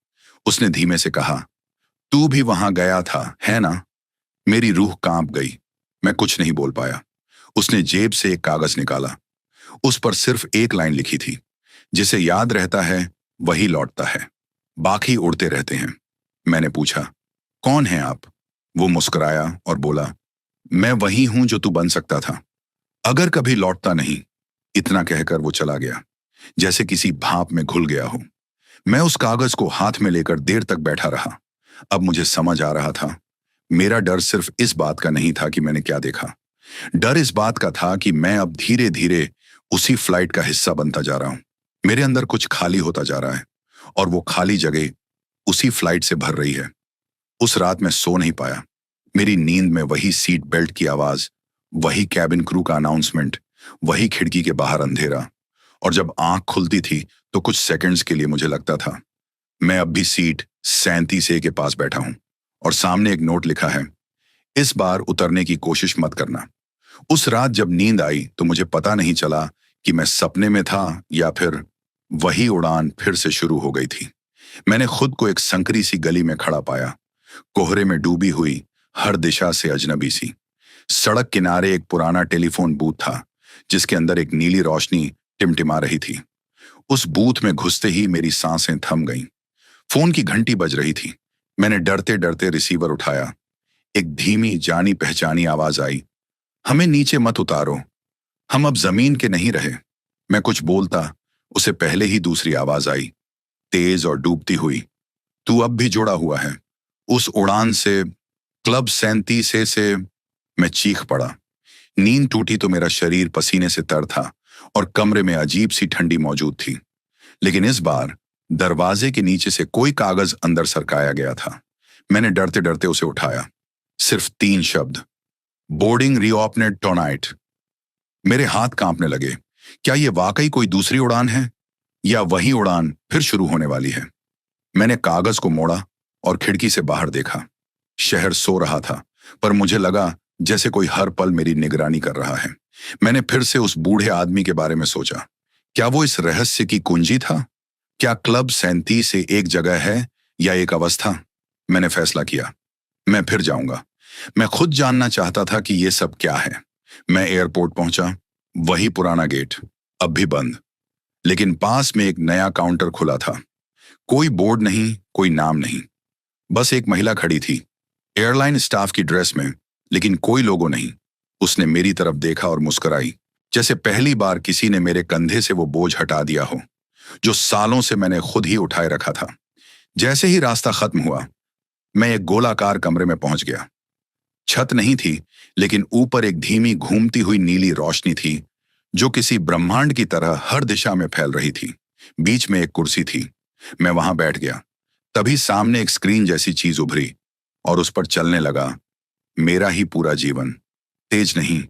उसने धीमे से कहा, तू भी वहां गया था, है ना? मेरी रूह कांप गई। मैं कुछ नहीं बोल पाया। उसने जेब से एक कागज निकाला। उस पर सिर्फ एक लाइन लिखी थी, जिसे याद रहता है वही लौटता है, बाकी उड़ते रहते हैं। मैंने पूछा, कौन है आप? वो मुस्कुराया और बोला, मैं वही हूं जो तू बन सकता था, अगर कभी लौटता नहीं। इतना कहकर वो चला गया, जैसे किसी भाप में घुल गया हो। मैं उस कागज को हाथ में लेकर देर तक बैठा रहा। अब मुझे समझ आ रहा था, मेरा डर सिर्फ इस बात का नहीं था कि मैंने क्या देखा। डर इस बात का था कि मैं अब धीरे धीरे उसी फ्लाइट का हिस्सा बनता जा रहा हूं। मेरे अंदर कुछ खाली होता जा रहा है, और वो खाली जगह उसी फ्लाइट से भर रही है। उस रात मैं सो नहीं पाया। मेरी नींद में वही सीट बेल्ट की आवाज, वही कैबिन क्रू का अनाउंसमेंट, वही खिड़की के बाहर अंधेरा। और जब आंख खुलती थी तो कुछ सेकंड्स के लिए मुझे लगता था मैं अब भी सीट 37A के पास बैठा हूं, और सामने एक नोट लिखा है, इस बार उतरने की कोशिश मत करना। उस रात जब नींद आई तो मुझे पता नहीं चला कि मैं सपने में था या फिर वही उड़ान फिर से शुरू हो गई थी। मैंने खुद को एक संकरी सी गली में खड़ा पाया, कोहरे में डूबी हुई, हर दिशा से अजनबी सी। सड़क किनारे एक पुराना टेलीफोन बूथ था, जिसके अंदर एक नीली रोशनी टिमटिमा रही थी। उस बूथ में घुसते ही मेरी सांसें थम गईं। फोन की घंटी बज रही थी। मैंने डरते डरते रिसीवर उठाया। एक धीमी जानी पहचानी आवाज आई, हमें नीचे मत उतारो, हम अब जमीन के नहीं रहे। मैं कुछ बोलता, उसे पहले ही दूसरी आवाज आई, तेज और डूबती हुई, तू अब भी जुड़ा हुआ है उस उड़ान से, क्लब 37A से। मैं चीख पड़ा। नींद टूटी तो मेरा शरीर पसीने से तर था, और कमरे में अजीब सी ठंडी मौजूद थी। लेकिन इस बार दरवाजे के नीचे से कोई कागज अंदर सरकाया गया था। मैंने डरते डरते उसे उठाया। सिर्फ 3 शब्द, बोर्डिंग रीओपनेड टोनाइट। मेरे हाथ कांपने लगे। क्या ये वाकई कोई दूसरी उड़ान है, या वही उड़ान फिर शुरू होने वाली है? मैंने कागज को मोड़ा और खिड़की से बाहर देखा। शहर सो रहा था, पर मुझे लगा जैसे कोई हर पल मेरी निगरानी कर रहा है। मैंने फिर से उस बूढ़े आदमी के बारे में सोचा। क्या वो इस रहस्य की कुंजी था? क्या क्लब 37 एक जगह है या एक अवस्था? मैंने फैसला किया, मैं फिर जाऊंगा। मैं खुद जानना चाहता था कि ये सब क्या है। मैं एयरपोर्ट पहुंचा। वही पुराना गेट, अब भी बंद, लेकिन पास में एक नया काउंटर खुला था। कोई बोर्ड नहीं, कोई नाम नहीं, बस एक महिला खड़ी थी, एयरलाइन स्टाफ की ड्रेस में, लेकिन कोई लोगो नहीं। उसने मेरी तरफ देखा और मुस्कुराई, जैसे पहली बार किसी ने मेरे कंधे से वो बोझ हटा दिया हो जो सालों से मैंने खुद ही उठाए रखा था। जैसे ही रास्ता खत्म हुआ, मैं एक गोलाकार कमरे में पहुंच गया। छत नहीं थी, लेकिन ऊपर एक धीमी घूमती हुई नीली रोशनी थी जो किसी ब्रह्मांड की तरह हर दिशा में फैल रही थी। बीच में एक कुर्सी थी। मैं वहां बैठ गया। तभी सामने एक स्क्रीन जैसी चीज उभरी और उस पर चलने लगा मेरा ही पूरा जीवन। तेज नहीं,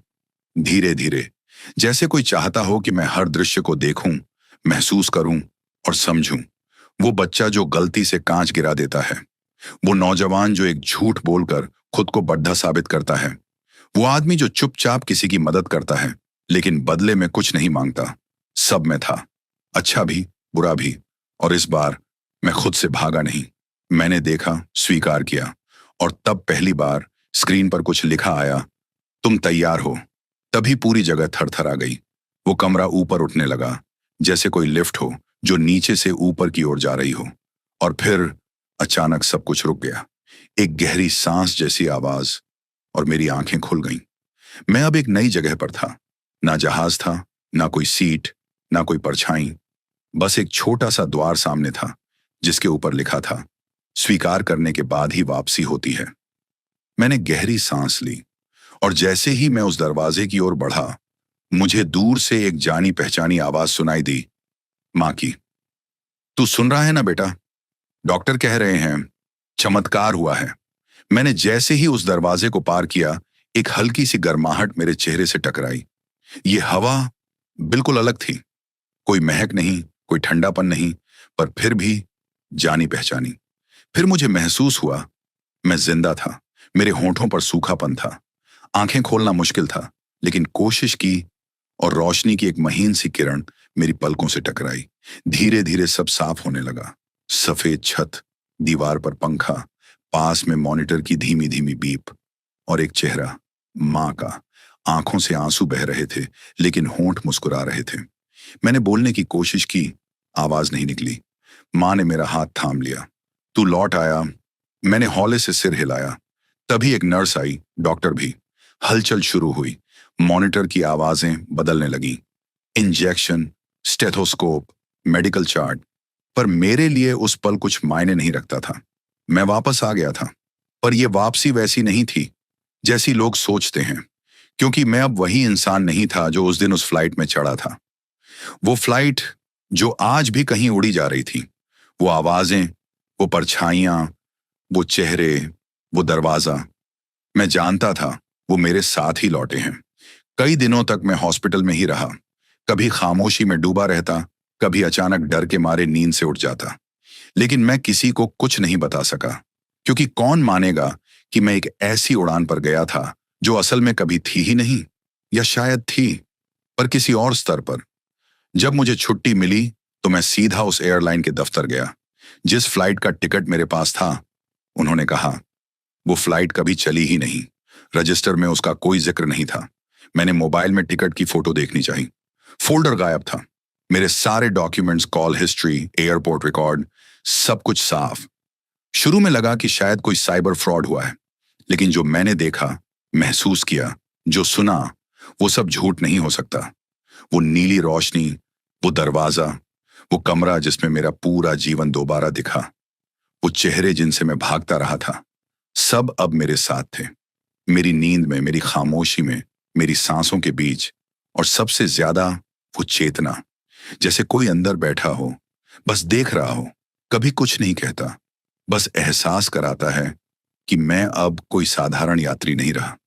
धीरे धीरे, जैसे कोई चाहता हो कि मैं हर दृश्य को देखूं, महसूस करूं और समझूं। वो बच्चा जो गलती से कांच गिरा देता है, वो नौजवान जो एक झूठ बोलकर खुद को बड्ढा साबित करता है, वो आदमी जो चुपचाप किसी की मदद करता है लेकिन बदले में कुछ नहीं मांगता। सब में था, अच्छा भी, बुरा भी। और इस बार मैं खुद से भागा नहीं। मैंने देखा, स्वीकार किया, और तब पहली बार स्क्रीन पर कुछ लिखा आया, तुम तैयार हो। तभी पूरी जगह थरथरा गई। वो कमरा ऊपर उठने लगा, जैसे कोई लिफ्ट हो जो नीचे से ऊपर की ओर जा रही हो। और फिर अचानक सब कुछ रुक गया। एक गहरी सांस जैसी आवाज, और मेरी आंखें खुल गईं। मैं अब एक नई जगह पर था। ना जहाज था, ना कोई सीट, ना कोई परछाई, बस एक छोटा सा द्वार सामने था जिसके ऊपर लिखा था, स्वीकार करने के बाद ही वापसी होती है। मैंने गहरी सांस ली, और जैसे ही मैं उस दरवाजे की ओर बढ़ा, मुझे दूर से एक जानी पहचानी आवाज सुनाई दी, मां की। तू सुन रहा है ना बेटा? डॉक्टर कह रहे हैं चमत्कार हुआ है। मैंने जैसे ही उस दरवाजे को पार किया, एक हल्की सी गर्माहट मेरे चेहरे से टकराई। ये हवा बिल्कुल अलग थी। कोई महक नहीं, कोई ठंडापन नहीं, पर फिर भी जानी पहचानी। फिर मुझे महसूस हुआ मैं जिंदा था। मेरे होंठों पर सूखापन था। आंखें खोलना मुश्किल था, लेकिन कोशिश की, और रोशनी की एक महीन सी किरण मेरी पलकों से टकराई। धीरे धीरे सब साफ होने लगा। सफेद छत, दीवार पर पंखा, पास में मॉनिटर की धीमी धीमी बीप, और एक चेहरा, मां का। आंखों से आंसू बह रहे थे, लेकिन होंठ मुस्कुरा रहे थे। मैंने बोलने की कोशिश की, आवाज नहीं निकली। मां ने मेरा हाथ थाम लिया। तू लौट आया। मैंने हौले से सिर हिलाया। तभी एक नर्स आई, डॉक्टर भी। हलचल शुरू हुई। मॉनिटर की आवाजें बदलने लगीं। Injection, stethoscope, medical chart. पर मेरे लिए उस पल कुछ मायने नहीं रखता था। मैं वापस आ गया था, पर यह वापसी वैसी नहीं थी जैसी लोग सोचते हैं, क्योंकि मैं अब वही इंसान नहीं था जो उस दिन उस फ्लाइट में चढ़ा था। वो फ्लाइट जो आज भी कहीं उड़ी जा रही थी। वो आवाजें, वो परछाइयां, वो चेहरे, वो दरवाजा। मैं जानता था वो मेरे साथ ही लौटे हैं। कई दिनों तक मैं हॉस्पिटल में ही रहा। कभी खामोशी में डूबा रहता, कभी अचानक डर के मारे नींद से उठ जाता। लेकिन मैं किसी को कुछ नहीं बता सका, क्योंकि कौन मानेगा कि मैं एक ऐसी उड़ान पर गया था जो असल में कभी थी ही नहीं, या शायद थी, पर किसी और स्तर पर। जब मुझे छुट्टी मिली तो मैं सीधा उस एयरलाइन के दफ्तर गया। जिस फ्लाइट का टिकट मेरे पास था, उन्होंने कहा वो फ्लाइट कभी चली ही नहीं। रजिस्टर में उसका कोई जिक्र नहीं था। मैंने मोबाइल में टिकट की फोटो देखनी चाहिए। फोल्डर गायब था। मेरे सारे documents, call history, airport record, सब कुछ साफ। शुरू में लगा कि शायद कोई साइबर फ्रॉड हुआ है, लेकिन जो मैंने देखा, महसूस किया, जो सुना, वो सब झूठ नहीं हो सकता। वो नीली रोशनी, वो दरवाजा, वो कमरा जिसमें मेरा पूरा जीवन दोबारा दिखा, वो चेहरे जिनसे मैं भागता रहा था, सब अब मेरे साथ थे। मेरी नींद में, मेरी खामोशी में, मेरी सांसों के बीच, और सबसे ज्यादा वो चेतना, जैसे कोई अंदर बैठा हो, बस देख रहा हो, कभी कुछ नहीं कहता, बस एहसास कराता है कि मैं अब कोई साधारण यात्री नहीं रहा।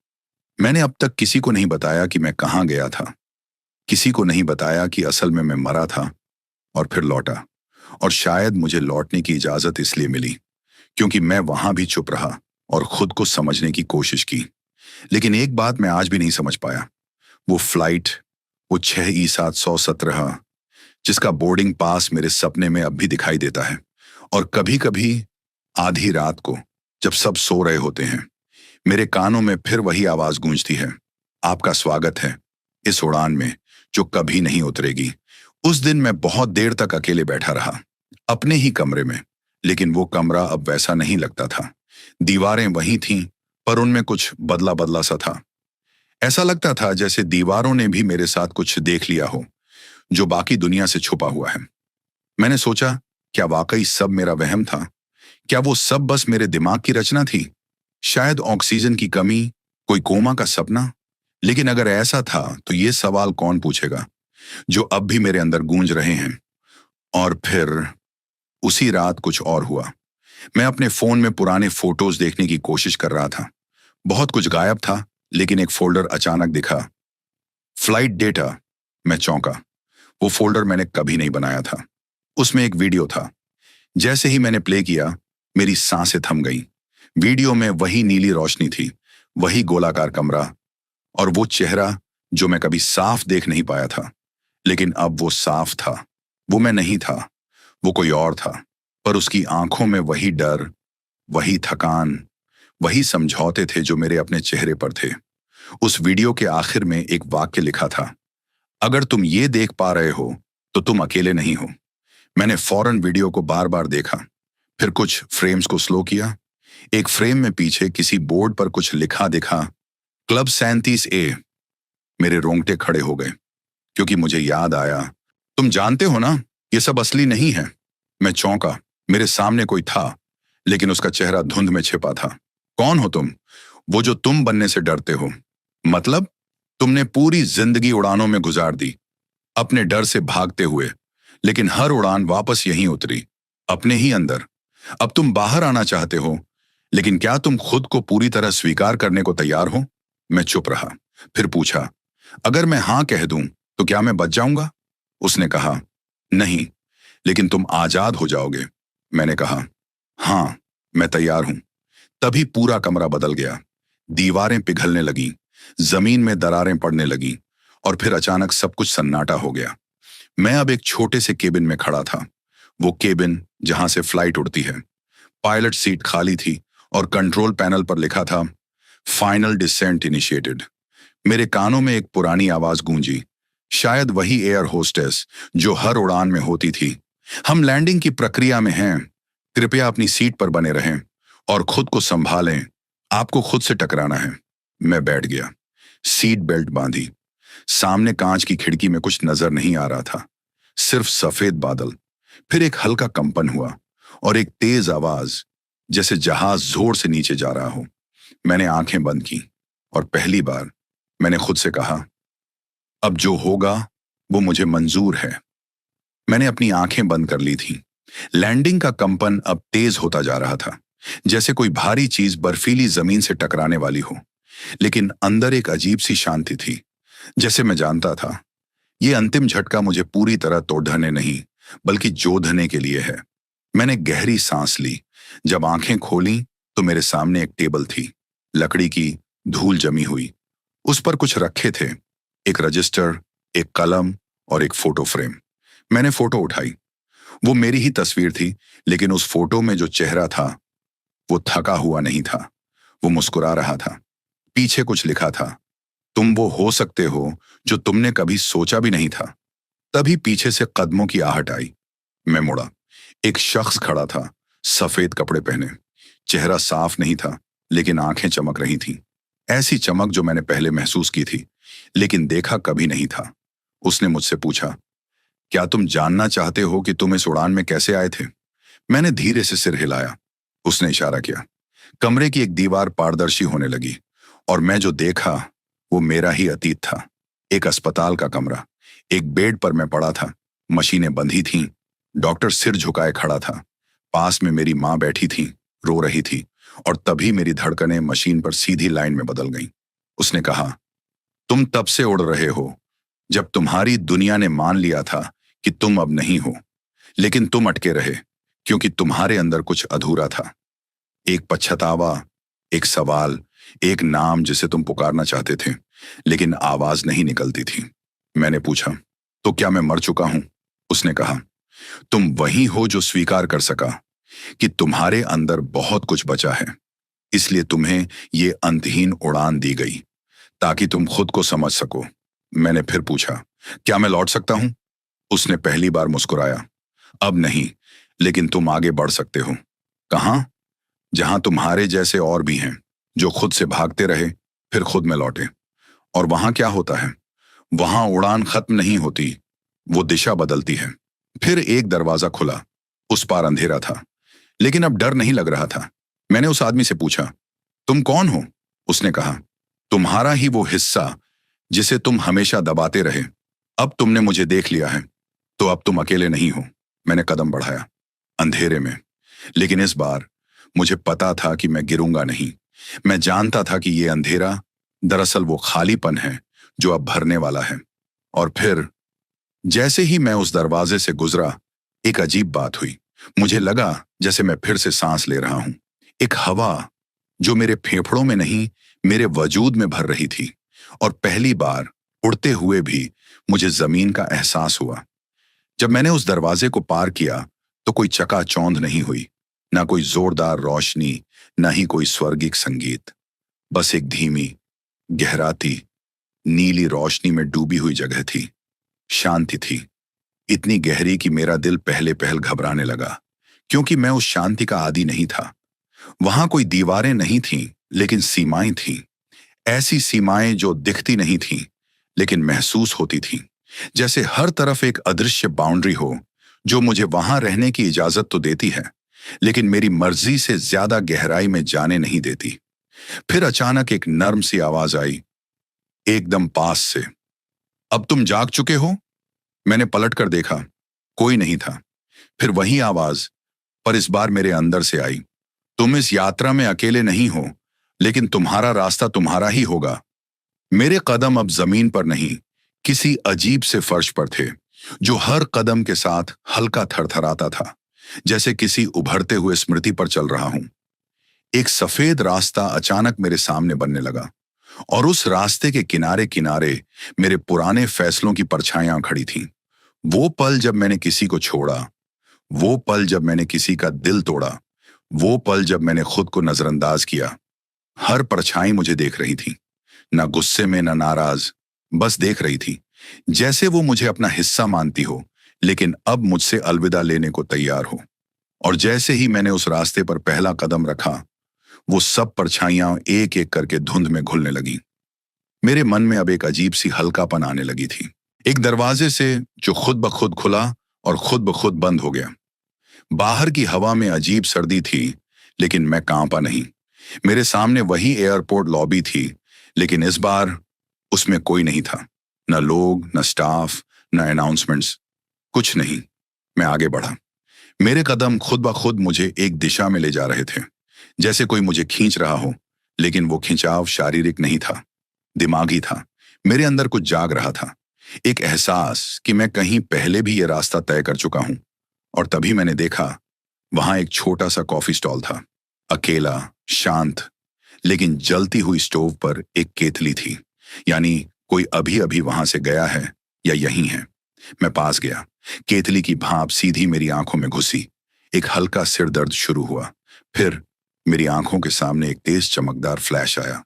मैंने अब तक किसी को नहीं बताया कि मैं कहाँ गया था। किसी को नहीं बताया कि असल में मैं मरा था और फिर लौटा। और शायद मुझे लौटने की इजाजत इसलिए मिली क्योंकि मैं वहां भी चुप रहा और खुद को समझने की कोशिश की। लेकिन एक बात मैं आज भी नहीं समझ पाया। वो फ्लाइट, वो 6E717, जिसका बोर्डिंग पास मेरे सपने में अब भी दिखाई देता है। और कभी कभी आधी रात को, जब सब सो रहे होते हैं, मेरे कानों में फिर वही आवाज गूंजती है, आपका स्वागत है इस उड़ान में जो कभी नहीं उतरेगी। उस दिन मैं बहुत देर तक अकेले बैठा रहा, अपने ही कमरे में। लेकिन वो कमरा अब वैसा नहीं लगता था। दीवारें वही थीं, पर उनमें कुछ बदला बदला सा था। ऐसा लगता था जैसे दीवारों ने भी मेरे साथ कुछ देख लिया हो, जो बाकी दुनिया से छुपा हुआ है। मैंने सोचा, क्या वाकई सब मेरा वहम था? क्या वो सब बस मेरे दिमाग की रचना थी? शायद ऑक्सीजन की कमी, कोई कोमा का सपना। लेकिन अगर ऐसा था तो ये सवाल कौन पूछेगा, जो अब भी मेरे अंदर गूंज रहे हैं। और फिर उसी रात कुछ और हुआ। मैं अपने फोन में पुराने फोटोज देखने की कोशिश कर रहा था। बहुत कुछ गायब था, लेकिन एक फोल्डर अचानक दिखा। Flight data. मैं चौंका। वो फोल्डर मैंने कभी नहीं बनाया था। उसमें एक वीडियो था। जैसे ही मैंने प्ले किया, मेरी सांसें थम गईं। वीडियो में वही नीली रोशनी थी, वही गोलाकार कमरा, और वो चेहरा जो मैं कभी साफ देख नहीं पाया था। लेकिन अब वो साफ था। वो मैं नहीं था, वो कोई और था। पर उसकी आंखों में वही डर, वही थकान, वही समझौते थे जो मेरे अपने चेहरे पर थे। उस वीडियो के आखिर में एक वाक्य लिखा था, अगर तुम ये देख पा रहे हो तो तुम अकेले नहीं हो। मैंने फौरन वीडियो को बार बार देखा, फिर कुछ फ्रेम्स को स्लो किया। एक फ्रेम में पीछे किसी बोर्ड पर कुछ लिखा दिखा, क्लब 37A। मेरे रोंगटे खड़े हो गए, क्योंकि मुझे याद आया, तुम जानते हो ना, ये सब असली नहीं है। मैं चौंका। मेरे सामने कोई था, लेकिन उसका चेहरा धुंध में छिपा था। कौन हो तुम? वो जो तुम बनने से डरते हो। मतलब? तुमने पूरी जिंदगी उड़ानों में गुजार दी, अपने डर से भागते हुए, लेकिन हर उड़ान वापस यहीं उतरी, अपने ही अंदर। अब तुम बाहर आना चाहते हो, लेकिन क्या तुम खुद को पूरी तरह स्वीकार करने को तैयार हो? मैं चुप रहा। फिर पूछा, अगर मैं हां कह दूं तो क्या मैं बच जाऊंगा? उसने कहा, नहीं, लेकिन तुम आजाद हो जाओगे। मैंने कहा, हां, मैं तैयार हूं। तभी पूरा कमरा बदल गया। दीवारें पिघलने लगीं, जमीन में दरारें पड़ने लगीं, और फिर अचानक सब कुछ सन्नाटा हो गया। मैं अब एक छोटे से केबिन में खड़ा था। वो केबिन जहां से फ्लाइट उड़ती है। पायलट सीट खाली थी और कंट्रोल पैनल पर लिखा था, फाइनल डिसेंट इनिशिएटेड। मेरे कानों में एक पुरानी आवाज गूंजी, शायद वही एयर होस्टेस जो हर उड़ान में होती थी। हम लैंडिंग की प्रक्रिया में हैं, कृपया अपनी सीट पर बने रहें और खुद को संभालें, आपको खुद से टकराना है। मैं बैठ गया, सीट बेल्ट बांधी। सामने कांच की खिड़की में कुछ नजर नहीं आ रहा था, सिर्फ सफेद बादल। फिर एक हल्का कंपन हुआ और एक तेज आवाज, जैसे जहाज जोर से नीचे जा रहा हो। मैंने आंखें बंद की और पहली बार मैंने खुद से कहा, अब जो होगा वो मुझे मंजूर है। मैंने अपनी आंखें बंद कर ली थीं। लैंडिंग का कंपन अब तेज होता जा रहा था, जैसे कोई भारी चीज बर्फीली जमीन से टकराने वाली हो। लेकिन अंदर एक अजीब सी शांति थी, जैसे मैं जानता था, ये अंतिम झटका मुझे पूरी तरह तोड़ने नहीं, बल्कि जोधने के लिए है। मैंने गहरी सांस ली। जब आंखें खोली तो मेरे सामने एक टेबल थी, लकड़ी की, धूल जमी हुई। उस पर कुछ रखे थे, एक रजिस्टर, एक कलम और एक फोटो फ्रेम। मैंने फोटो उठाई। वो मेरी ही तस्वीर थी, लेकिन उस फोटो में जो चेहरा था वो थका हुआ नहीं था, वो मुस्कुरा रहा था। पीछे कुछ लिखा था, तुम वो हो सकते हो जो तुमने कभी सोचा भी नहीं था। तभी पीछे से कदमों की आहट आई। मैं मुड़ा। एक शख्स खड़ा था, सफेद कपड़े पहने। चेहरा साफ नहीं था, लेकिन आंखें चमक रही थीं, ऐसी चमक जो मैंने पहले महसूस की थी, लेकिन देखा कभी नहीं था। उसने मुझसे पूछा, क्या तुम जानना चाहते हो कि तुम इस उड़ान में कैसे आए थे? मैंने धीरे से सिर हिलाया। उसने इशारा किया। कमरे की एक दीवार पारदर्शी होने लगी, और मैं जो देखा वो मेरा ही अतीत था। एक अस्पताल का कमरा। एक बेड पर मैं पड़ा था, मशीनें बंधी थीं, डॉक्टर सिर झुकाए खड़ा था। पास में मेरी माँ बैठी थी, रो रही थी, और तभी मेरी धड़कनें मशीन पर सीधी लाइन में बदल गईं। उसने कहा, तुम तब से उड़ रहे हो जब तुम्हारी दुनिया ने मान लिया था कि तुम अब नहीं हो, लेकिन तुम अटके रहे, क्योंकि तुम्हारे अंदर कुछ अधूरा था। एक पछतावा, एक सवाल, एक नाम जिसे तुम पुकारना चाहते थे, लेकिन आवाज नहीं निकलती थी। मैंने पूछा, तो क्या मैं मर चुका हूं? उसने कहा, तुम वही हो जो स्वीकार कर सका कि तुम्हारे अंदर बहुत कुछ बचा है। इसलिए तुम्हें ये अंतहीन उड़ान दी गई, ताकि तुम खुद को समझ सको। मैंने फिर पूछा, क्या मैं लौट सकता हूं? उसने पहली बार मुस्कुराया। अब नहीं, लेकिन तुम आगे बढ़ सकते हो। कहां? जहां तुम्हारे जैसे और भी हैं, जो खुद से भागते रहे, फिर खुद में लौटे। और वहां क्या होता है? वहां उड़ान खत्म नहीं होती, वो दिशा बदलती है। फिर एक दरवाजा खुला। उस पार अंधेरा था, लेकिन अब डर नहीं लग रहा था। मैंने उस आदमी से पूछा, तुम कौन हो? उसने कहा, तुम्हारा ही वो हिस्सा जिसे तुम हमेशा दबाते रहे। अब तुमने मुझे देख लिया है, तो अब तुम अकेले नहीं हो। मैंने कदम बढ़ाया, अंधेरे में। लेकिन इस बार मुझे पता था कि मैं गिरूंगा नहीं। मैं जानता था कि ये अंधेरा दरअसल वो खालीपन है जो अब भरने वाला है। और फिर जैसे ही मैं उस दरवाजे से गुजरा, एक अजीब बात हुई। मुझे लगा जैसे मैं फिर से सांस ले रहा हूं। एक हवा जो मेरे फेफड़ों में नहीं, मेरे वजूद में भर रही थी। और पहली बार उड़ते हुए भी मुझे जमीन का एहसास हुआ। जब मैंने उस दरवाजे को पार किया, तो कोई चकाचौंध नहीं हुई, ना कोई जोरदार रोशनी, ना ही कोई स्वर्गिक संगीत। बस एक धीमी, गहराती, नीली रोशनी में डूबी हुई जगह थी। शांति थी, इतनी गहरी कि मेरा दिल पहले पहल घबराने लगा, क्योंकि मैं उस शांति का आदी नहीं था। वहां कोई दीवारें नहीं थीं, लेकिन सीमाएं थीं। ऐसी सीमाएं जो दिखती नहीं थीं, लेकिन महसूस होती थीं। जैसे हर तरफ एक अदृश्य बाउंड्री हो, जो मुझे वहां रहने की इजाजत तो देती है, लेकिन मेरी मर्जी से ज्यादा गहराई में जाने नहीं देती। फिर अचानक एक नर्म सी आवाज आई, एकदम पास से, अब तुम जाग चुके हो? मैंने पलट कर देखा, कोई नहीं था। फिर वही आवाज, पर इस बार मेरे अंदर से आई, तुम इस यात्रा में अकेले नहीं हो, लेकिन तुम्हारा रास्ता तुम्हारा ही होगा। मेरे कदम अब जमीन पर नहीं, किसी अजीब से फर्श पर थे, जो हर कदम के साथ हल्का थरथराता था, जैसे किसी उभरते हुए स्मृति पर चल रहा हूं। एक सफेद रास्ता अचानक मेरे सामने बनने लगा, और उस रास्ते के किनारे किनारे मेरे पुराने फैसलों की परछाइयां खड़ी थीं। वो पल जब मैंने किसी को छोड़ा, वो पल जब मैंने किसी का दिल तोड़ा, वो पल जब मैंने खुद को नजरअंदाज किया। हर परछाई मुझे देख रही थी, ना गुस्से में, ना नाराज, बस देख रही थी, जैसे वो मुझे अपना हिस्सा मानती हो, लेकिन अब मुझसे अलविदा लेने को तैयार हो। और जैसे ही मैंने उस रास्ते पर पहला कदम रखा, वो सब परछाइयां एक एक करके धुंध में घुलने लगी। मेरे मन में अब एक अजीब सी हल्कापन आने लगी थी, एक दरवाजे से जो खुद ब खुद खुला और खुद ब खुद बंद हो गया। बाहर की हवा में अजीब सर्दी थी, लेकिन मैं कांपा नहीं। मेरे सामने वही एयरपोर्ट लॉबी थी, लेकिन इस बार उसमें कोई नहीं था, न लोग, न स्टाफ, न अनाउंसमेंट्स, कुछ नहीं। मैं आगे बढ़ा। मेरे कदम खुद ब खुद मुझे एक दिशा में ले जा रहे थे, जैसे कोई मुझे खींच रहा हो, लेकिन वो खिंचाव शारीरिक नहीं था, दिमागी था। मेरे अंदर कुछ जाग रहा था, एक एहसास कि मैं कहीं पहले भी ये रास्ता तय कर चुका हूं। और तभी मैंने देखा, वहां एक छोटा सा कॉफी स्टॉल था, अकेला, शांत, लेकिन जलती हुई स्टोव पर एक केतली थी, यानी कोई अभी अभी वहां से गया है या यहीं है। मैं पास गया, केतली की भाप सीधी मेरी आंखों में घुसी। एक हल्का सिर दर्द शुरू हुआ। फिर मेरी आंखों के सामने एक तेज चमकदार फ्लैश आया।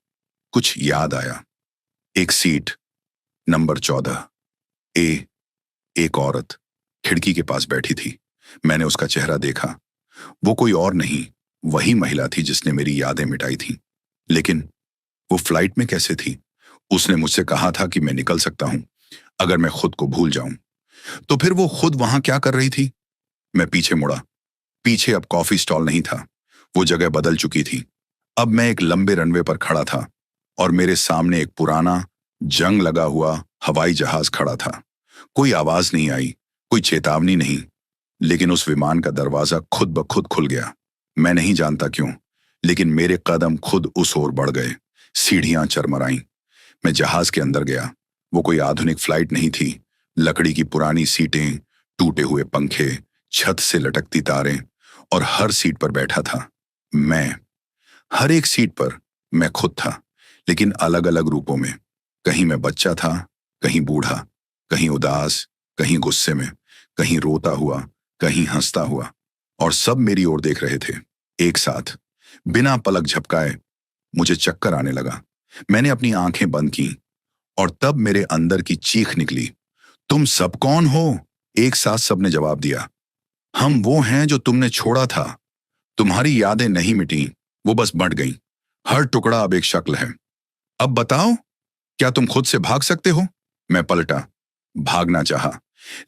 कुछ याद आया। एक सीट, नंबर 14 ए। एक औरत खिड़की के पास बैठी थी। मैंने उसका चेहरा देखा। वो कोई और नहीं, वही महिला थी जिसने मेरी यादें मिटाई थी। लेकिन वो फ्लाइट में कैसे थी? उसने मुझसे कहा था कि मैं निकल सकता हूं अगर मैं खुद को भूल जाऊं। तो फिर वो खुद वहां क्या कर रही थी? मैं पीछे मुड़ा। पीछे अब कॉफी स्टॉल नहीं था, वो जगह बदल चुकी थी। अब मैं एक लंबे रनवे पर खड़ा था, और मेरे सामने एक पुराना, जंग लगा हुआ हवाई जहाज खड़ा था। कोई आवाज नहीं आई, कोई चेतावनी नहीं, लेकिन उस विमान का दरवाजा खुद ब खुद खुल गया। मैं नहीं जानता क्यों, लेकिन मेरे कदम खुद उस ओर बढ़ गए। सीढ़ियां चरमराईं। मैं जहाज के अंदर गया। वो कोई आधुनिक फ्लाइट नहीं थी। लकड़ी की पुरानी सीटें, टूटे हुए पंखे, छत से लटकती तारें, और हर सीट पर बैठा था मैं। हर एक सीट पर मैं खुद था, लेकिन अलग अलग रूपों में। कहीं मैं बच्चा था, कहीं बूढ़ा, कहीं उदास, कहीं गुस्से में, कहीं रोता हुआ, कहीं हंसता हुआ, और सब मेरी ओर देख रहे थे एक साथ। बिना पलक झपकाए मुझे चक्कर आने लगा। मैंने अपनी आंखें बंद की, और तब मेरे अंदर की चीख निकली, तुम सब कौन हो? एक साथ सबने जवाब दिया, हम वो हैं जो तुमने छोड़ा था। तुम्हारी यादें नहीं मिटी, वो बस बंट गईं। हर टुकड़ा अब एक शक्ल है। अब बताओ, क्या तुम खुद से भाग सकते हो? मैं पलटा, भागना चाहा,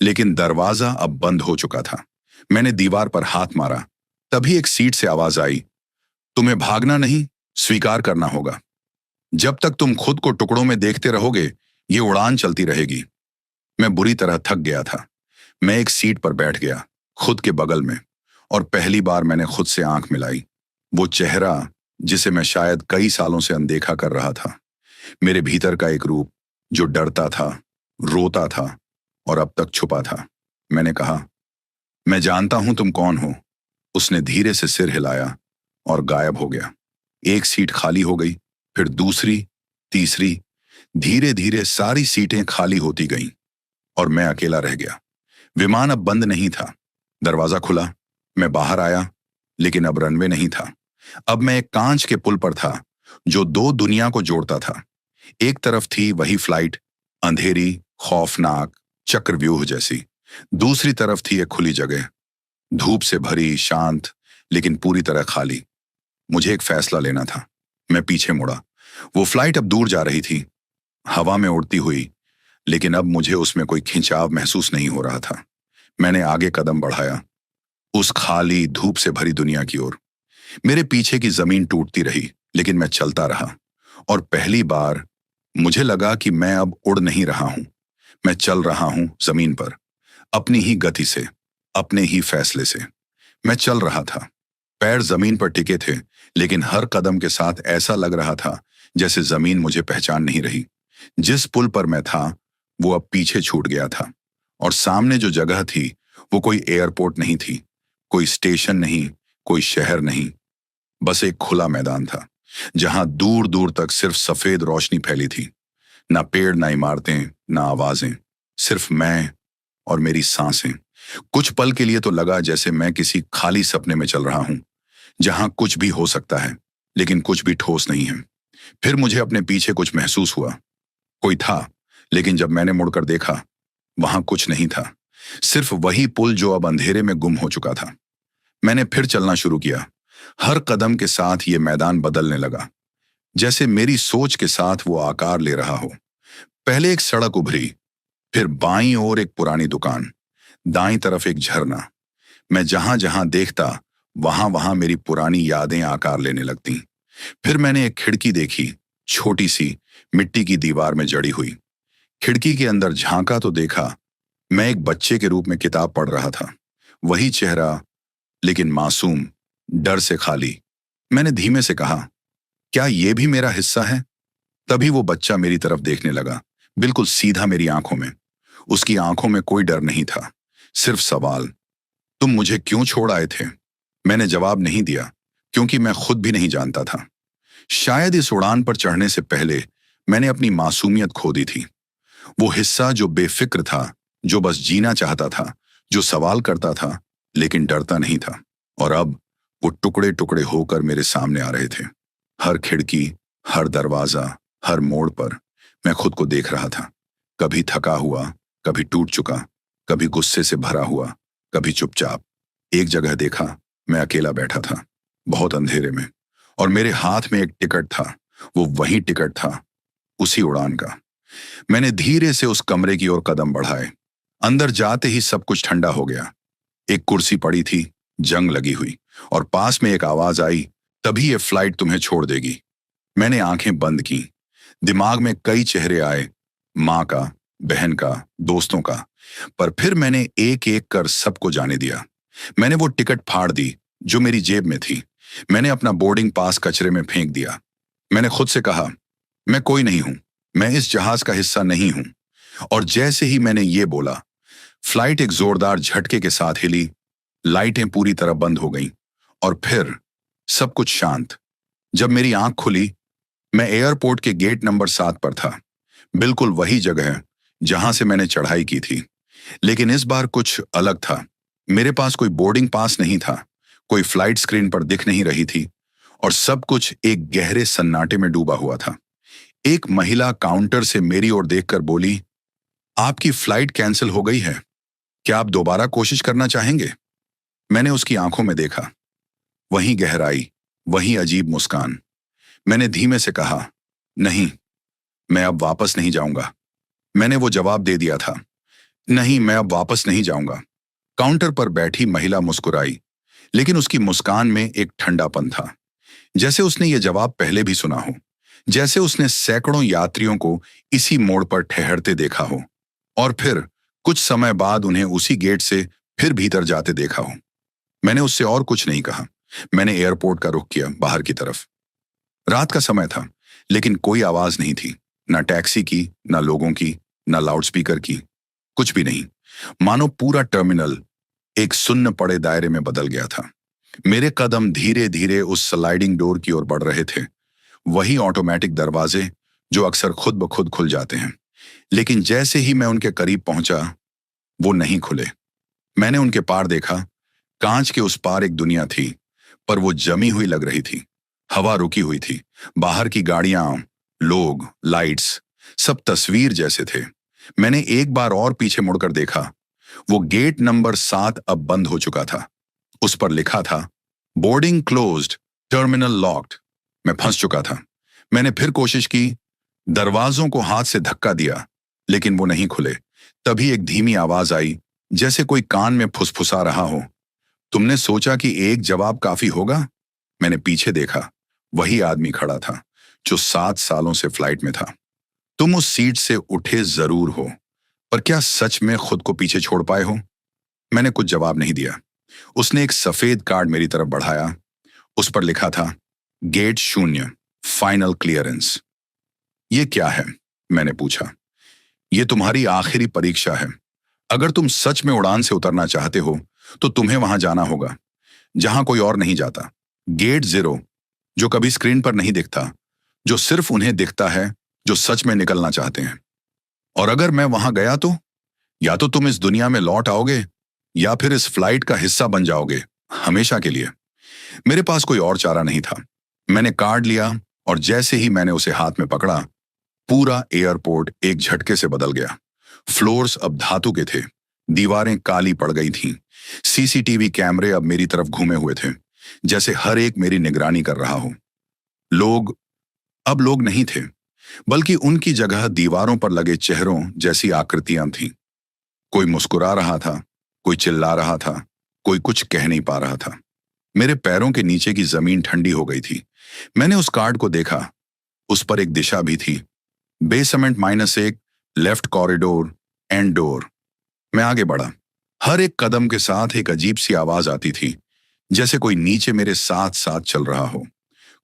लेकिन दरवाजा अब बंद हो चुका था। मैंने दीवार पर हाथ मारा। तभी एक सीट से आवाज आई, तुम्हें भागना नहीं, स्वीकार करना होगा। जब तक तुम खुद को टुकड़ों में देखते रहोगे, ये उड़ान चलती रहेगी। मैं बुरी तरह थक गया था। मैं एक सीट पर बैठ गया, खुद के बगल में, और पहली बार मैंने खुद से आंख मिलाई। वो चेहरा जिसे मैं शायद कई सालों से अनदेखा कर रहा था। मेरे भीतर का एक रूप जो डरता था, रोता था और अब तक छुपा था। मैंने कहा, मैं जानता हूं तुम कौन हो। उसने धीरे से सिर हिलाया और गायब हो गया। एक सीट खाली हो गई, फिर दूसरी, तीसरी। धीरे धीरे सारी सीटें खाली होती गईं और मैं अकेला रह गया। विमान अब बंद नहीं था। दरवाजा खुला, मैं बाहर आया, लेकिन अब रनवे नहीं था। अब मैं एक कांच के पुल पर था जो दो दुनिया को जोड़ता था। एक तरफ थी वही फ्लाइट, अंधेरी, खौफनाक, चक्रव्यूह जैसी। दूसरी तरफ थी एक खुली जगह, धूप से भरी, शांत, लेकिन पूरी तरह खाली। मुझे एक फैसला लेना था। मैं पीछे मुड़ा। वो फ्लाइट अब दूर जा रही थी, हवा में उड़ती हुई, लेकिन अब मुझे उसमें कोई खिंचाव महसूस नहीं हो रहा था। मैंने आगे कदम बढ़ाया, उस खाली, धूप से भरी दुनिया की ओर। मेरे पीछे की जमीन टूटती रही, लेकिन मैं चलता रहा। और पहली बार मुझे लगा कि मैं अब उड़ नहीं रहा हूं, मैं चल रहा हूं जमीन पर, अपनी ही गति से, अपने ही फैसले से। मैं चल रहा था, पैर जमीन पर टिके थे, लेकिन हर कदम के साथ ऐसा लग रहा था जैसे जमीन मुझे पहचान नहीं रही। जिस पुल पर मैं था वो अब पीछे छूट गया था, और सामने जो जगह थी वो कोई एयरपोर्ट नहीं थी, कोई स्टेशन नहीं, कोई शहर नहीं, बस एक खुला मैदान था जहां दूर दूर तक सिर्फ सफेद रोशनी फैली थी। ना पेड़, ना इमारतें, ना आवाजें, सिर्फ मैं और मेरी सांसें। कुछ पल के लिए तो लगा जैसे मैं किसी खाली सपने में चल रहा हूं, जहां कुछ भी हो सकता है, लेकिन कुछ भी ठोस नहीं है। फिर मुझे अपने पीछे कुछ महसूस हुआ। कोई था, लेकिन जब मैंने मुड़कर देखा, वहां कुछ नहीं था, सिर्फ वही पुल जो अब अंधेरे में गुम हो चुका था। मैंने फिर चलना शुरू किया। हर कदम के साथ ये मैदान बदलने लगा, जैसे मेरी सोच के साथ वो आकार ले रहा हो। पहले एक सड़क उभरी, फिर बाईं ओर एक पुरानी दुकान, दाईं तरफ एक झरना। मैं जहां जहां देखता, वहां वहां मेरी पुरानी यादें आकार लेने लगती। फिर मैंने एक खिड़की देखी, छोटी सी, मिट्टी की दीवार में जड़ी हुई। खिड़की के अंदर झांका तो देखा, मैं एक बच्चे के रूप में किताब पढ़ रहा था। वही चेहरा, लेकिन मासूम, डर से खाली। मैंने धीमे से कहा, क्या ये भी मेरा हिस्सा है? तभी वो बच्चा मेरी तरफ देखने लगा, बिल्कुल सीधा मेरी आंखों में। उसकी आंखों में कोई डर नहीं था, सिर्फ सवाल, तुम मुझे क्यों छोड़ आए थे? मैंने जवाब नहीं दिया, क्योंकि मैं खुद भी नहीं जानता था। शायद इस उड़ान पर चढ़ने से पहले मैंने अपनी मासूमियत खो दी थी। वो हिस्सा जो बेफिक्र था, जो बस जीना चाहता था, जो सवाल करता था लेकिन डरता नहीं था। और अब वो टुकड़े टुकड़े होकर मेरे सामने आ रहे थे। हर खिड़की, हर दरवाजा, हर मोड़ पर मैं खुद को देख रहा था। कभी थका हुआ, कभी टूट चुका, कभी गुस्से से भरा हुआ, कभी चुपचाप। एक जगह देखा, मैं अकेला बैठा था, बहुत अंधेरे में, और मेरे हाथ में एक टिकट था। वो वही टिकट था, उसी उड़ान का। मैंने धीरे से उस कमरे की ओर कदम बढ़ाए। अंदर जाते ही सब कुछ ठंडा हो गया। एक कुर्सी पड़ी थी, जंग लगी हुई, और पास में एक आवाज आई, तभी ये फ्लाइट तुम्हें छोड़ देगी। मैंने आंखें बंद की। दिमाग में कई चेहरे आए, माँ का, बहन का, दोस्तों का, पर फिर मैंने एक एक कर सबको जाने दिया। मैंने वो टिकट फाड़ दी जो मेरी जेब में थी। मैंने अपना बोर्डिंग पास कचरे में फेंक दिया। मैंने खुद से कहा, मैं कोई नहीं हूं, मैं इस जहाज का हिस्सा नहीं हूं। और जैसे ही मैंने ये बोला, फ्लाइट एक जोरदार झटके के साथ हिली, लाइटें पूरी तरह बंद हो गईं, और फिर सब कुछ शांत। जब मेरी आंख खुली, मैं एयरपोर्ट के गेट नंबर 7 पर था, बिल्कुल वही जगह जहां से मैंने चढ़ाई की थी। लेकिन इस बार कुछ अलग था। मेरे पास कोई बोर्डिंग पास नहीं था, कोई फ्लाइट स्क्रीन पर दिख नहीं रही थी, और सब कुछ एक गहरे सन्नाटे में डूबा हुआ था। एक महिला काउंटर से मेरी ओर देखकर बोली, आपकी फ्लाइट कैंसिल हो गई है, क्या आप दोबारा कोशिश करना चाहेंगे? मैंने उसकी आंखों में देखा, वही गहराई, वही अजीब मुस्कान। मैंने धीमे से कहा, नहीं, मैं अब वापस नहीं जाऊंगा। मैंने वो जवाब दे दिया था, नहीं, मैं अब वापस नहीं जाऊंगा। काउंटर पर बैठी महिला मुस्कुराई, लेकिन उसकी मुस्कान में एक ठंडापन था, जैसे उसने ये जवाब पहले भी सुना हो, जैसे उसने सैकड़ों यात्रियों को इसी मोड़ पर ठहरते देखा हो और फिर कुछ समय बाद उन्हें उसी गेट से फिर भीतर जाते देखा हो। मैंने उससे और कुछ नहीं कहा। मैंने एयरपोर्ट का रुख किया बाहर की तरफ। रात का समय था, लेकिन कोई आवाज नहीं थी, ना टैक्सी की, ना लोगों की, ना लाउडस्पीकर की, कुछ भी नहीं। मानो पूरा टर्मिनल एक सुन्न पड़े दायरे में बदल गया था। मेरे कदम धीरे धीरे उस स्लाइडिंग डोर की ओर बढ़ रहे थे, वही ऑटोमेटिक दरवाजे जो अक्सर खुद ब खुद खुल जाते हैं, लेकिन जैसे ही मैं उनके करीब पहुंचा, वो नहीं खुले। मैंने उनके पार देखा। कांच के उस पार एक दुनिया थी, पर वो जमी हुई लग रही थी। हवा रुकी हुई थी, बाहर की गाड़ियां, लोग, लाइट्स, सब तस्वीर जैसे थे। मैंने एक बार और पीछे मुड़कर देखा। वो गेट नंबर 7 अब बंद हो चुका था। उस पर लिखा था, बोर्डिंग क्लोज्ड, टर्मिनल लॉक्ड। मैं फंस चुका था। मैंने फिर कोशिश की, दरवाजों को हाथ से धक्का दिया, लेकिन वो नहीं खुले। तभी एक धीमी आवाज आई, जैसे कोई कान में फुसफुसा रहा हो, तुमने सोचा कि एक जवाब काफी होगा? मैंने पीछे देखा, वही आदमी खड़ा था जो 7 सालों से फ्लाइट में था। तुम उस सीट से उठे जरूर हो, पर क्या सच में खुद को पीछे छोड़ पाए हो? मैंने कुछ जवाब नहीं दिया। उसने एक सफेद कार्ड मेरी तरफ बढ़ाया। उस पर लिखा था, गेट 0, फाइनल क्लियरेंस। ये क्या है? मैंने पूछा। ये तुम्हारी आखिरी परीक्षा है। अगर तुम सच में उड़ान से उतरना चाहते हो, तो तुम्हें वहां जाना होगा जहां कोई और नहीं जाता। गेट 0, जो कभी स्क्रीन पर नहीं दिखता, जो सिर्फ उन्हें दिखता है जो सच में निकलना चाहते हैं। और अगर मैं वहां गया तो या तो तुम इस दुनिया में लौट आओगे, या फिर इस फ्लाइट का हिस्सा बन जाओगे, हमेशा के लिए। मेरे पास कोई और चारा नहीं था। मैंने कार्ड लिया और जैसे ही मैंने उसे हाथ में पकड़ा, पूरा एयरपोर्ट एक झटके से बदल गया। फ्लोर्स अब धातु के थे, दीवारें काली पड़ गई थीं, सीसीटीवी कैमरे अब मेरी तरफ घूमे हुए थे, जैसे हर एक मेरी निगरानी कर रहा हो। लोग अब लोग नहीं थे, बल्कि उनकी जगह दीवारों पर लगे चेहरों जैसी आकृतियां थीं। कोई मुस्कुरा रहा था, कोई चिल्ला रहा था, कोई कुछ कह नहीं पा रहा था। मेरे पैरों के नीचे की जमीन ठंडी हो गई थी। मैंने उस कार्ड को देखा। उस पर एक दिशा भी थी, basement -1, left corridor, and door. मैं आगे बढ़ा। हर एक कदम के साथ एक अजीब सी आवाज आती थी, जैसे कोई नीचे मेरे साथ साथ चल रहा हो।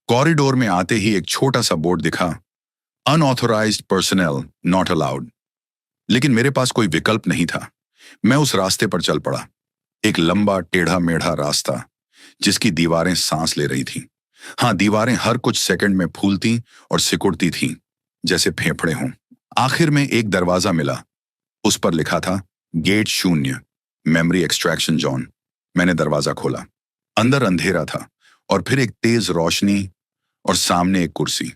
कॉरिडोर में आते ही एक छोटा सा बोर्ड दिखा, अनऑथोराइज्ड पर्सनल नॉट अलाउड। लेकिन मेरे पास कोई विकल्प नहीं था। मैं उस रास्ते पर चल पड़ा। एक लंबा टेढ़ा मेढ़ा रास्ता, जिसकी दीवारें सांस ले रही थीं। हाँ, दीवारें हर कुछ सेकंड में फूलती और सिकुड़ती थीं, जैसे फेफड़े हों। आखिर में एक दरवाजा मिला। उस पर लिखा था, गेट 0, मेमोरी एक्सट्रैक्शन जोन। मैंने दरवाजा खोला। अंदर अंधेरा था और फिर एक तेज रोशनी, और सामने एक कुर्सी।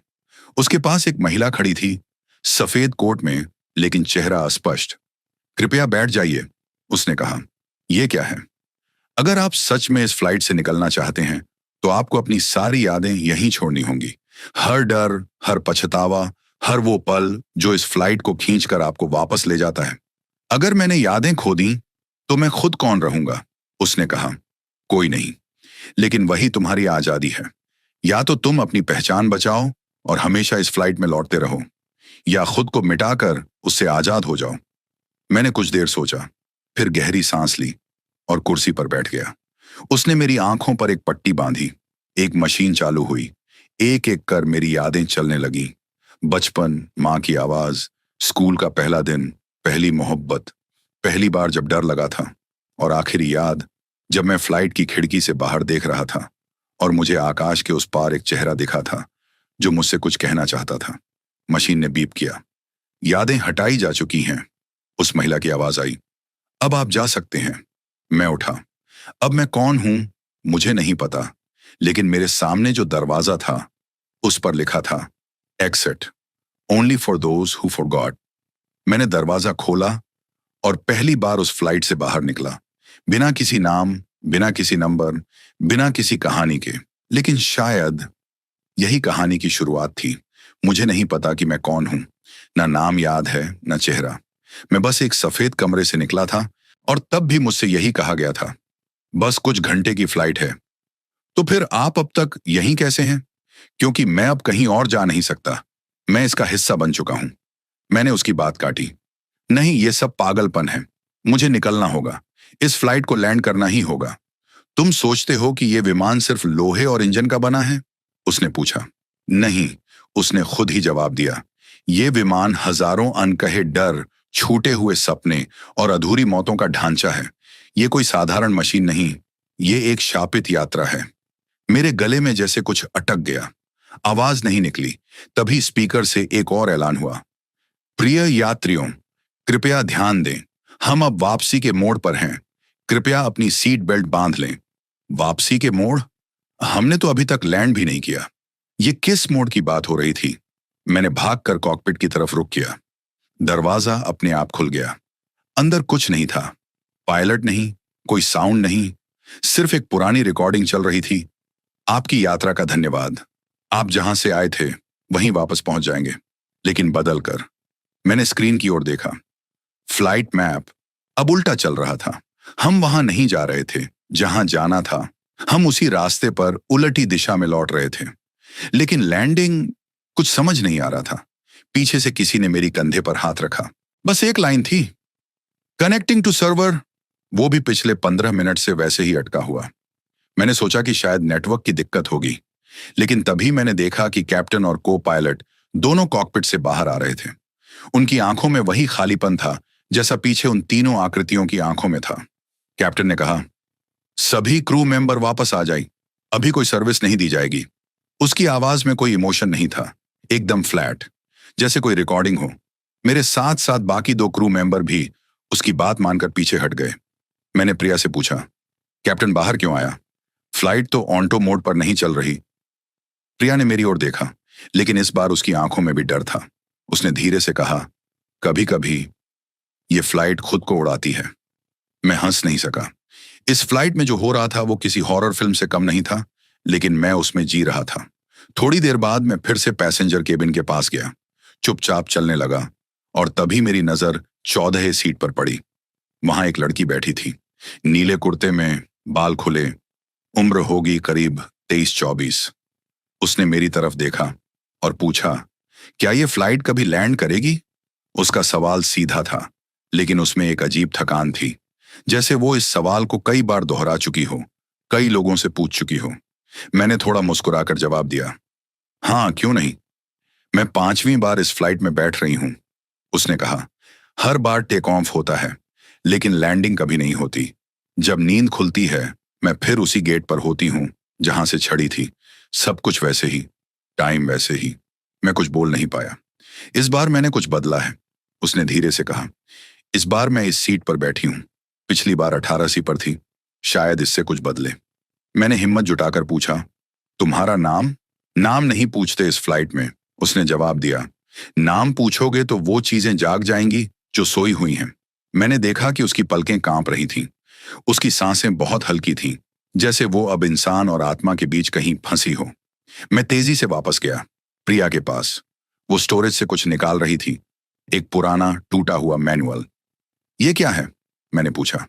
उसके पास एक महिला खड़ी थी, सफेद कोट में, लेकिन चेहरा अस्पष्ट। कृपया बैठ जाइए, उसने कहा। यह क्या है? अगर आप सच में इस फ्लाइट से निकलना चाहते हैं, तो आपको अपनी सारी यादें यहीं छोड़नी होंगी। हर डर, हर पछतावा, हर वो पल जो इस फ्लाइट को खींचकर आपको वापस ले जाता है। अगर मैंने यादें खो दी, तो मैं खुद कौन रहूंगा? उसने कहा। कोई नहीं, लेकिन वही तुम्हारी आजादी है। या तो तुम अपनी पहचान बचाओ और हमेशा इस फ्लाइट में लौटते रहो, या खुद को मिटाकर उससे आजाद हो जाओ। मैंने कुछ देर सोचा, फिर गहरी सांस ली और कुर्सी पर बैठ गया। उसने मेरी आंखों पर एक पट्टी बांधी। एक मशीन चालू हुई। एक एक कर मेरी यादें चलने लगी। बचपन, माँ की आवाज, स्कूल का पहला दिन, पहली मोहब्बत, पहली बार जब डर लगा था, और आखिरी याद जब मैं फ्लाइट की खिड़की से बाहर देख रहा था और मुझे आकाश के उस पार एक चेहरा दिखा था जो मुझसे कुछ कहना चाहता था। मशीन ने बीप किया। यादें हटाई जा चुकी हैं, उस महिला की आवाज आई। अब आप जा सकते हैं। मैं उठा। अब मैं कौन हूं, मुझे नहीं पता, लेकिन मेरे सामने जो दरवाजा था, उस पर लिखा था, exit. Only for those who forgot. मैंने दरवाजा खोला और पहली बार उस फ्लाइट से बाहर निकला, बिना किसी नाम, बिना किसी नंबर, बिना किसी कहानी के। लेकिन शायद यही कहानी की शुरुआत थी। मुझे नहीं पता कि मैं कौन हूं, ना नाम याद है, ना चेहरा। मैं बस एक सफेद कमरे से निकला था और तब भी मुझसे यही कहा गया था, बस कुछ घंटे की फ्लाइट है। तो फिर आप अब तक यहीं कैसे हैं? क्योंकि मैं अब कहीं और जा नहीं सकता, मैं इसका हिस्सा बन चुका हूं। मैंने उसकी बात काटी। नहीं, ये सब पागलपन है। मुझे निकलना होगा, इस फ्लाइट को लैंड करना ही होगा। तुम सोचते हो कि ये विमान सिर्फ लोहे और इंजन का बना है? उसने पूछा। नहीं, उसने खुद ही जवाब दिया। ये विमान हजारों अनकहे डर, छूटे हुए सपने और अधूरी मौतों का ढांचा है। ये कोई साधारण मशीन नहीं, ये एक शापित यात्रा है। मेरे गले में जैसे कुछ अटक गया, आवाज नहीं निकली। तभी स्पीकर से एक और ऐलान हुआ। प्रिय यात्रियों, कृपया ध्यान दें, हम अब वापसी के मोड़ पर हैं। कृपया अपनी सीट बेल्ट बांध लें। वापसी के मोड़? हमने तो अभी तक लैंड भी नहीं किया। ये किस मोड़ की बात हो रही थी? मैंने भागकर कॉकपिट की तरफ रुख किया। दरवाजा अपने आप खुल गया। अंदर कुछ नहीं था। पायलट नहीं, कोई साउंड नहीं, सिर्फ एक पुरानी रिकॉर्डिंग चल रही थी। आपकी यात्रा का धन्यवाद। आप जहां से आए थे वहीं वापस पहुंच जाएंगे, लेकिन बदल कर। मैंने स्क्रीन की ओर देखा। फ्लाइट मैप अब उल्टा चल रहा था। हम वहां नहीं जा रहे थे जहां जाना था, हम उसी रास्ते पर उलटी दिशा में लौट रहे थे। लेकिन लैंडिंग कुछ समझ नहीं आ रहा था। पीछे से किसी ने मेरी कंधे पर हाथ रखा। बस एक लाइन थी, कनेक्टिंग टू सर्वर। वो भी पिछले 15 मिनट से वैसे ही अटका हुआ। मैंने सोचा कि शायद नेटवर्क की दिक्कत होगी, लेकिन तभी मैंने देखा कि कैप्टन और को पायलट दोनों कॉकपिट से बाहर आ रहे थे। उनकी आंखों में वही खालीपन था जैसा पीछे उन तीनों आकृतियों की आंखों में था। कैप्टन ने कहा, सभी क्रू मेंबर वापस आ जाइए, अभी कोई सर्विस नहीं दी जाएगी। उसकी आवाज में कोई इमोशन नहीं था, एकदम फ्लैट, जैसे कोई रिकॉर्डिंग हो। मेरे साथ साथ बाकी 2 क्रू मेंबर भी उसकी बात मानकर पीछे हट गए। मैंने प्रिया से पूछा, कैप्टन बाहर क्यों आया? फ्लाइट तो ऑन्टो मोड पर नहीं चल रही। प्रिया ने मेरी ओर देखा, लेकिन इस बार उसकी आंखों में भी डर था। उसने धीरे से कहा, कभी कभी ये फ्लाइट खुद को उड़ाती है। मैं हंस नहीं सका। इस फ्लाइट में जो हो रहा था वो किसी हॉरर फिल्म से कम नहीं था, लेकिन मैं उसमें जी रहा था। थोड़ी देर बाद मैं फिर से पैसेंजर केबिन के पास गया, चुपचाप चलने लगा, और तभी मेरी नजर 14 सीट पर पड़ी। वहां एक लड़की बैठी थी, नीले कुर्ते में, बाल खुले, उम्र होगी करीब 23-24। उसने मेरी तरफ देखा और पूछा, क्या ये फ्लाइट कभी लैंड करेगी? उसका सवाल सीधा था, लेकिन उसमें एक अजीब थकान थी, जैसे वो इस सवाल को कई बार दोहरा चुकी हो, कई लोगों से पूछ चुकी हो। मैंने थोड़ा मुस्कुराकर जवाब दिया, हाँ, क्यों नहीं। मैं 5वीं बार इस फ्लाइट में बैठ रही हूं। उसने कहा, हर बार टेक ऑफ होता है, लेकिन लैंडिंग कभी नहीं होती। जब नींद खुलती है, मैं फिर उसी गेट पर होती हूं जहां से छड़ी थी। सब कुछ वैसे ही, टाइम वैसे ही। मैं कुछ बोल नहीं पाया। इस बार मैंने कुछ बदला है, उसने धीरे से कहा। इस बार मैं इस सीट पर बैठी हूं। पिछली बार 18 सी पर थी, शायद इससे कुछ बदले। मैंने हिम्मत जुटाकर पूछा, तुम्हारा नाम? नाम नहीं पूछते इस फ्लाइट में, उसने जवाब दिया। नाम पूछोगे तो वो चीजें जाग जाएंगी जो सोई हुई हैं। मैंने देखा कि उसकी पलकें कांप रही थीं। उसकी सांसें बहुत हल्की थीं, जैसे वो अब इंसान और आत्मा के बीच कहीं फंसी हो। मैं तेजी से वापस गया, प्रिया के पास। वो स्टोरेज से कुछ निकाल रही थी, एक पुराना टूटा हुआ मैनुअल। ये क्या है? मैंने पूछा।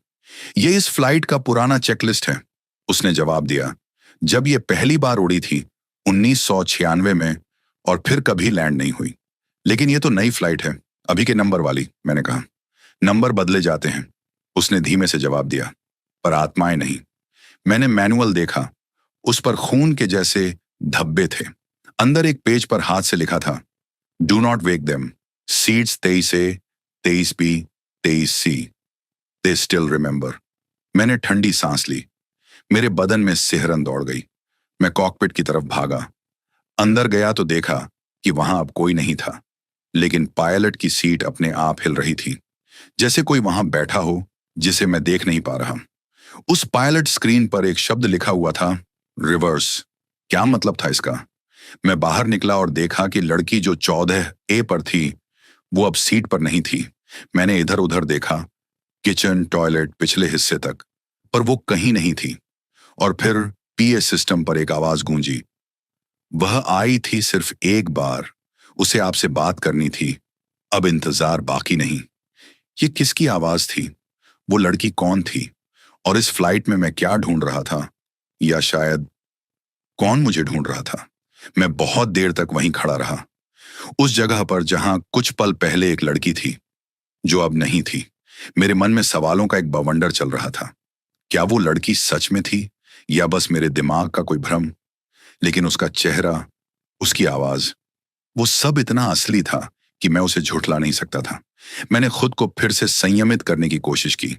ये इस फ्लाइट का पुराना चेकलिस्ट है, उसने जवाब दिया। जब ये पहली बार उड़ी थी 1996 में, और फिर कभी लैंड नहीं हुई। लेकिन ये तो नई फ्लाइट है, अभी के नंबर वाली, मैंने कहा। नंबर बदले जाते हैं, उसने धीमे से जवाब दिया, पर आत्माएं नहीं। मैंने मैनुअल देखा, उस पर खून के जैसे धब्बे थे। अंदर एक पेज पर हाथ से लिखा था, do not wake them, seats 23A, 23B, 23C, they still remember. मैंने ठंडी सांस ली, मेरे बदन में सिहरन दौड़ गई। मैं कॉकपिट की तरफ भागा। अंदर गया तो देखा कि वहां अब कोई नहीं था, लेकिन पायलट की सीट अपने आप हिल रही थी, जैसे कोई वहां बैठा हो जिसे मैं देख नहीं पा रहा। उस पायलट स्क्रीन पर एक शब्द लिखा हुआ था, रिवर्स। क्या मतलब था इसका? मैं बाहर निकला और देखा कि लड़की जो 14A पर थी वो अब सीट पर नहीं थी। मैंने इधर उधर देखा, किचन, टॉयलेट, पिछले हिस्से तक, पर वो कहीं नहीं थी। और फिर पीए सिस्टम पर एक आवाज गूंजी। वह आई थी सिर्फ एक बार, उसे आपसे बात करनी थी, अब इंतजार बाकी नहीं। ये किसकी आवाज थी? वो लड़की कौन थी? और इस फ्लाइट में मैं क्या ढूंढ रहा था? या शायद कौन मुझे ढूंढ रहा था? मैं बहुत देर तक वहीं खड़ा रहा, उस जगह पर जहां कुछ पल पहले एक लड़की थी, जो अब नहीं थी। मेरे मन में सवालों का एक बवंडर चल रहा था। क्या वो लड़की सच में थी या बस मेरे दिमाग का कोई भ्रम? लेकिन उसका चेहरा, उसकी आवाज, वो सब इतना असली था कि मैं उसे झुठला नहीं सकता था। मैंने खुद को फिर से संयमित करने की कोशिश की।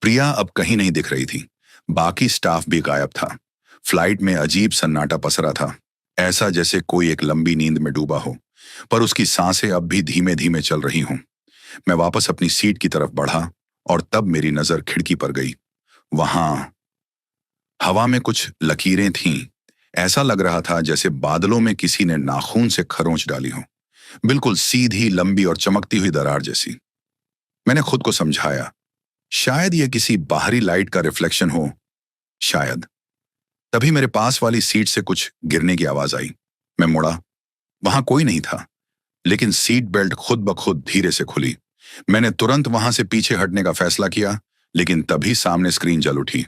प्रिया अब कहीं नहीं दिख रही थी। बाकी स्टाफ भी गायब था। फ्लाइट में अजीब सन्नाटा पसरा था, ऐसा जैसे कोई एक लंबी नींद में डूबा हो, पर उसकी सांसें अब भी धीमे धीमे चल रही हों। मैं वापस अपनी सीट की तरफ बढ़ा और तब मेरी नजर खिड़की पर गई। वहां हवा में कुछ लकीरें थीं। ऐसा लग रहा था जैसे बादलों में किसी ने नाखून से खरोंच डाली हो, बिल्कुल सीधी, लंबी और चमकती हुई दरार जैसी। मैंने खुद को समझाया, शायद यह किसी बाहरी लाइट का रिफ्लेक्शन हो, शायद। तभी मेरे पास वाली सीट से कुछ गिरने की आवाज आई। मैं मुड़ा, वहां कोई नहीं था, लेकिन सीट बेल्ट खुद ब खुद धीरे से खुली। मैंने तुरंत वहां से पीछे हटने का फैसला किया, लेकिन तभी सामने स्क्रीन जल उठी।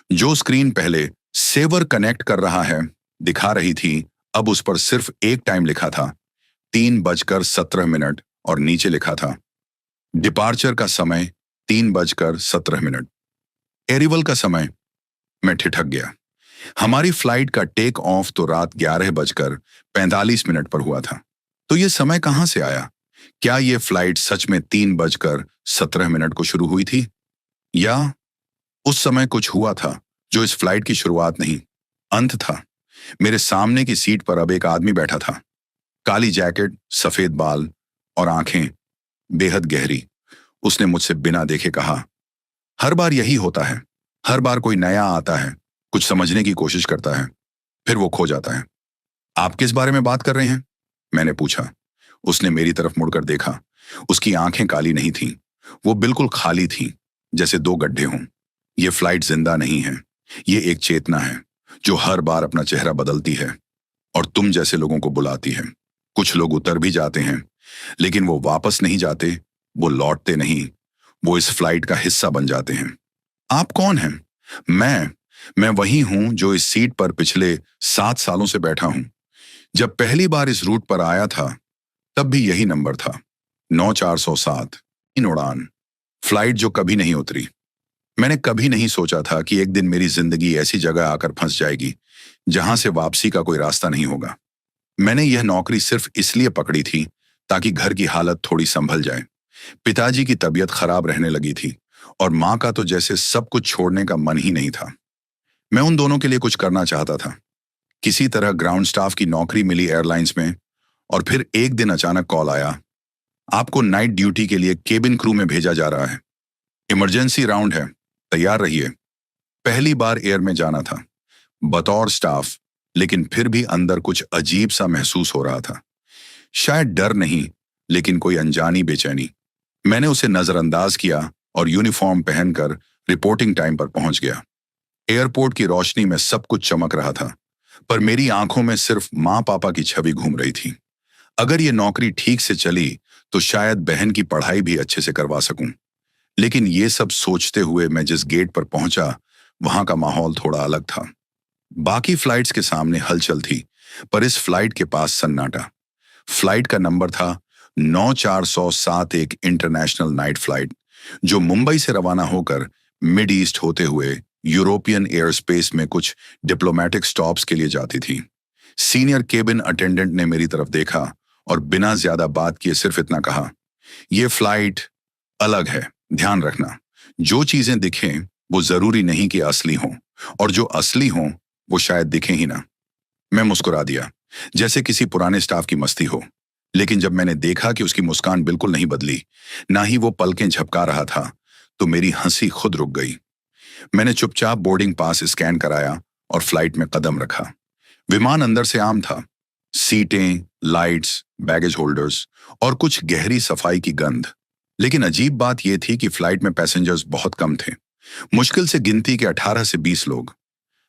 जो स्क्रीन पहले सेवर कनेक्ट कर रहा है दिखा रही थी, अब उस पर सिर्फ एक टाइम लिखा था, 3:17 और नीचे लिखा था डिपार्चर का समय 3:17। एरिवल का समय। मैं ठिठक गया। हमारी फ्लाइट का टेक ऑफ तो रात 11:45 पर हुआ था, तो ये समय कहां से आया? क्या ये फ्लाइट सच में 3:17 को शुरू हुई थी, या उस समय कुछ हुआ था जो इस फ्लाइट की शुरुआत नहीं, अंत था? मेरे सामने की सीट पर अब एक आदमी बैठा था। काली जैकेट, सफेद बाल और आंखें बेहद गहरी। उसने मुझसे बिना देखे कहा, हर बार यही होता है, हर बार कोई नया आता है, कुछ समझने की कोशिश करता है, फिर वो खो जाता है। आप किस बारे में बात कर रहे हैं? मैंने पूछा। उसने मेरी तरफ मुड़कर देखा। उसकी आंखें काली नहीं थीं, वो बिल्कुल खाली थीं, जैसे दो गड्ढे हों। ये फ्लाइट जिंदा नहीं है, ये एक चेतना है जो हर बार अपना चेहरा बदलती है और तुम जैसे लोगों को बुलाती है। कुछ लोग उतर भी जाते हैं, लेकिन वो वापस नहीं जाते, वो लौटते नहीं, वो इस फ्लाइट का हिस्सा बन जाते हैं। आप कौन हैं? मैं वही हूं जो इस सीट पर पिछले 7 सालों से बैठा हूं। जब पहली बार इस रूट पर आया था, तब भी यही नंबर था, 9407, इन उड़ान। फ्लाइट जो कभी नहीं उतरी। मैंने कभी नहीं सोचा था कि एक दिन मेरी जिंदगी ऐसी जगह आकर फंस जाएगी जहां से वापसी का कोई रास्ता नहीं होगा। मैंने यह नौकरी सिर्फ इसलिए पकड़ी थी ताकि घर की हालत थोड़ी संभल जाए। पिताजी की तबीयत खराब रहने लगी थी और माँ का तो जैसे सब कुछ छोड़ने का मन ही नहीं था। मैं उन दोनों के लिए कुछ करना चाहता था। किसी तरह ग्राउंड स्टाफ की नौकरी मिली एयरलाइंस में, और फिर एक दिन अचानक कॉल आया, आपको नाइट ड्यूटी के लिए केबिन क्रू में भेजा जा रहा है, इमरजेंसी राउंड है, तैयार रहिए। पहली बार एयर में जाना था बतौर स्टाफ, लेकिन फिर भी अंदर कुछ अजीब सा महसूस हो रहा था। शायद डर नहीं, लेकिन कोई अनजानी बेचैनी। मैंने उसे नजरअंदाज किया और यूनिफॉर्म पहनकर रिपोर्टिंग टाइम पर पहुंच गया। एयरपोर्ट की रोशनी में सब कुछ चमक रहा था, पर मेरी आंखों में सिर्फ माँ पापा की छवि घूम रही थी। अगर ये नौकरी ठीक से चली तो शायद बहन की पढ़ाई भी अच्छे से करवा सकूं। लेकिन ये सब सोचते हुए मैं जिस गेट पर पहुंचा, वहां का माहौल थोड़ा अलग था। बाकी फ्लाइट्स के सामने हलचल थी, पर इस फ्लाइट के पास सन्नाटा। फ्लाइट का नंबर था 9407, एक इंटरनेशनल नाइट फ्लाइट जो मुंबई से रवाना होकर मिड ईस्ट होते हुए यूरोपियन एयर स्पेस में कुछ डिप्लोमेटिक स्टॉप्स के लिए जाती थी। सीनियर केबिन अटेंडेंट ने मेरी तरफ देखा और बिना ज्यादा बात किए सिर्फ इतना कहा, यह फ्लाइट अलग है, ध्यान रखना, जो चीजें दिखें वो जरूरी नहीं कि असली हों, और जो असली हों वो शायद दिखें ही ना। मैं मुस्कुरा दिया, जैसे किसी पुराने स्टाफ की मस्ती हो। लेकिन जब मैंने देखा कि उसकी मुस्कान बिल्कुल नहीं बदली, ना ही वो पलकें झपका रहा था, तो मेरी हंसी खुद रुक गई। मैंने चुपचाप बोर्डिंग पास स्कैन कराया और फ्लाइट में कदम रखा। विमान अंदर से आम था, सीटें, लाइट्स, बैगेज होल्डर्स और कुछ गहरी सफाई की गंध। लेकिन अजीब बात यह थी कि फ्लाइट में पैसेंजर्स बहुत कम थे। मुश्किल से गिनती के 18 से 20 लोग।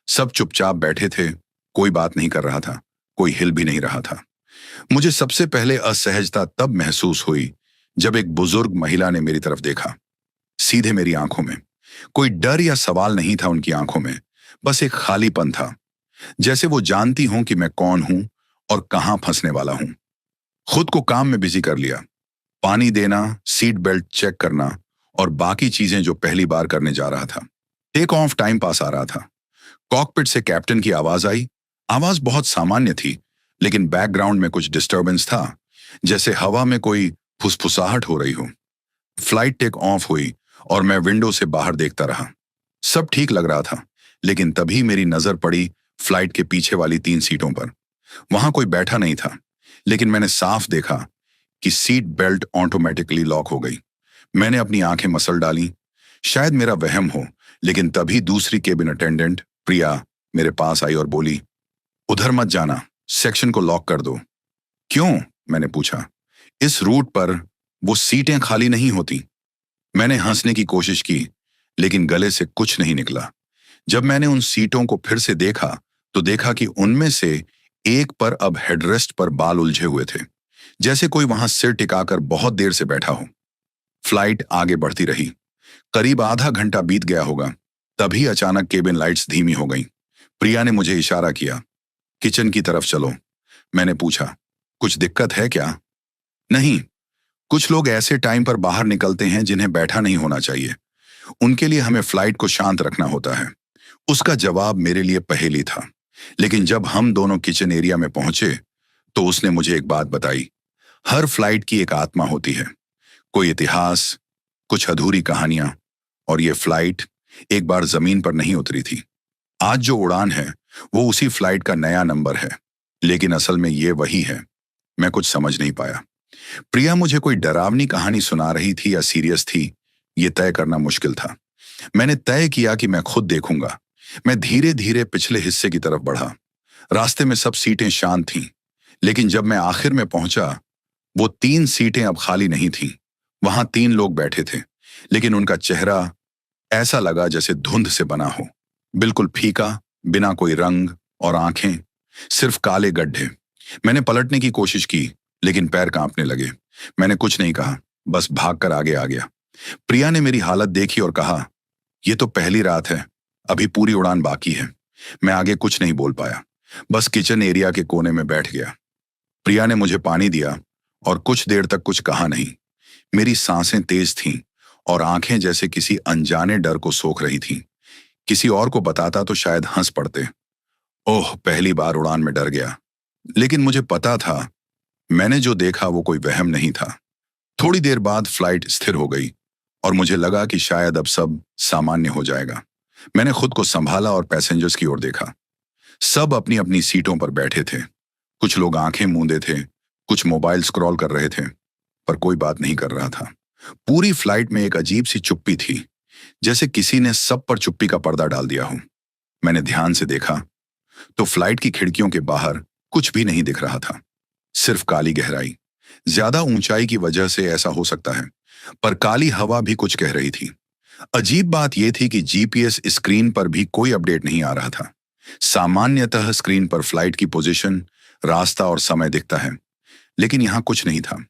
सब चुपचाप बैठे थे, कोई बात नहीं कर रहा था, कोई हिल भी नहीं रहा था। मुझे सबसे पहले असहजता तब महसूस हुई जब एक बुजुर्ग महिला ने मेरी तरफ देखा, सीधे मेरी आंखों में। कोई डर या सवाल नहीं था उनकी आंखों में, बस एक खालीपन था, जैसे वो जानती हों कि मैं कौन हूं और कहां फंसने वाला हूं। खुद को काम में बिजी कर लिया, पानी देना, सीट बेल्ट चेक करना और बाकी चीजें जो पहली बार करने जा रहा था। टेक ऑफ टाइम पास आ रहा था। कॉकपिट से कैप्टन की आवाज आई। आवाज बहुत सामान्य थी, लेकिन बैकग्राउंड में कुछ डिस्टरबेंस था, जैसे हवा में कोई फुसफुसाहट हो रही हो। फ्लाइट टेक ऑफ हुई और मैं विंडो से बाहर देखता रहा। सब ठीक लग रहा था, लेकिन तभी मेरी नजर पड़ी फ्लाइट के पीछे वाली 3 सीटों पर। वहां कोई बैठा नहीं था, लेकिन मैंने साफ देखा कि सीट बेल्ट ऑटोमेटिकली लॉक हो गई। मैंने अपनी आंखें मसल डाली। शायद मेरा वहम हो, लेकिन तभी दूसरी केबिन अटेंडेंट प्रिया मेरे पास आई और बोली, उधर मत जाना, सेक्शन को लॉक कर दो। क्यों? मैंने पूछा। इस रूट पर वो सीटें खाली नहीं होती। मैंने हंसने की कोशिश की, लेकिन गले से कुछ नहीं निकला। जब मैंने उन सीटों को फिर से देखा, तो देखा कि उनमें से एक पर अब हेडरेस्ट पर बाल उलझे हुए थे, जैसे कोई वहां सिर टिकाकर बहुत देर से बैठा हो। फ्लाइट आगे बढ़ती रही। करीब आधा घंटा बीत गया होगा, तभी अचानक केबिन लाइट्स धीमी हो गईं। प्रिया ने मुझे इशारा किया, किचन की तरफ चलो। मैंने पूछा, कुछ दिक्कत है क्या? नहीं, कुछ लोग ऐसे टाइम पर बाहर निकलते हैं जिन्हें बैठा नहीं होना चाहिए। उनके लिए हमें फ्लाइट को शांत रखना होता है। उसका जवाब मेरे लिए पहेली था, लेकिन जब हम दोनों किचन एरिया में पहुंचे, तो उसने मुझे एक बात बताई। हर फ्लाइट की एक आत्मा होती है, कोई इतिहास, कुछ अधूरी कहानियां, और ये फ्लाइट एक बार जमीन पर नहीं उतरी थी। आज जो उड़ान है, वो उसी फ्लाइट का नया नंबर है, लेकिन असल में ये वही है। मैं कुछ समझ नहीं पाया। प्रिया मुझे कोई डरावनी कहानी सुना रही थी या सीरियस थी, ये तय करना मुश्किल था। मैंने तय किया कि मैं खुद देखूंगा। मैं धीरे धीरे पिछले हिस्से की तरफ बढ़ा। रास्ते में सब सीटें शांत थीं, लेकिन जब मैं आखिर में पहुंचा, वो 3 सीटें अब खाली नहीं थीं। वहां 3 लोग बैठे थे, लेकिन उनका चेहरा ऐसा लगा जैसे धुंध से बना हो, बिल्कुल फीका, बिना कोई रंग, और आंखें सिर्फ काले गड्ढे। मैंने पलटने की कोशिश की, लेकिन पैर कांपने लगे। मैंने कुछ नहीं कहा, बस भागकर आगे आ गया। प्रिया ने मेरी हालत देखी और कहा, ये तो पहली रात है, अभी पूरी उड़ान बाकी है। मैं आगे कुछ नहीं बोल पाया, बस किचन एरिया के कोने में बैठ गया। प्रिया ने मुझे पानी दिया और कुछ देर तक कुछ कहा नहीं। मेरी सांसें तेज थीं और आंखें जैसे किसी अनजाने डर को सोख रही थीं। किसी और को बताता तो शायद हंस पड़ते। ओह, पहली बार उड़ान में डर गया। लेकिन मुझे पता था, मैंने जो देखा वो कोई वहम नहीं था। थोड़ी देर बाद फ्लाइट स्थिर हो गई और मुझे लगा कि शायद अब सब सामान्य हो जाएगा। मैंने खुद को संभाला और पैसेंजर्स की ओर देखा। सब अपनी अपनी सीटों पर बैठे थे। कुछ लोग आंखें मूंदे थे, कुछ मोबाइल स्क्रॉल कर रहे थे, पर कोई बात नहीं कर रहा था। पूरी फ्लाइट में एक अजीब सी चुप्पी थी, जैसे किसी ने सब पर चुप्पी का पर्दा डाल दिया हो। मैंने ध्यान से देखा तो फ्लाइट की खिड़कियों के बाहर कुछ भी नहीं दिख रहा था, सिर्फ काली गहराई। ज्यादा ऊंचाई की वजह से ऐसा हो सकता है, पर काली हवा भी कुछ कह रही थी। अजीब बात यह थी कि जीपीएस स्क्रीन पर भी कोई अपडेट नहीं आ रहा था। सामान्यतः स्क्रीन पर फ्लाइट की पोजीशन, रास्ता और समय दिखता है, लेकिन यहां कुछ नहीं था।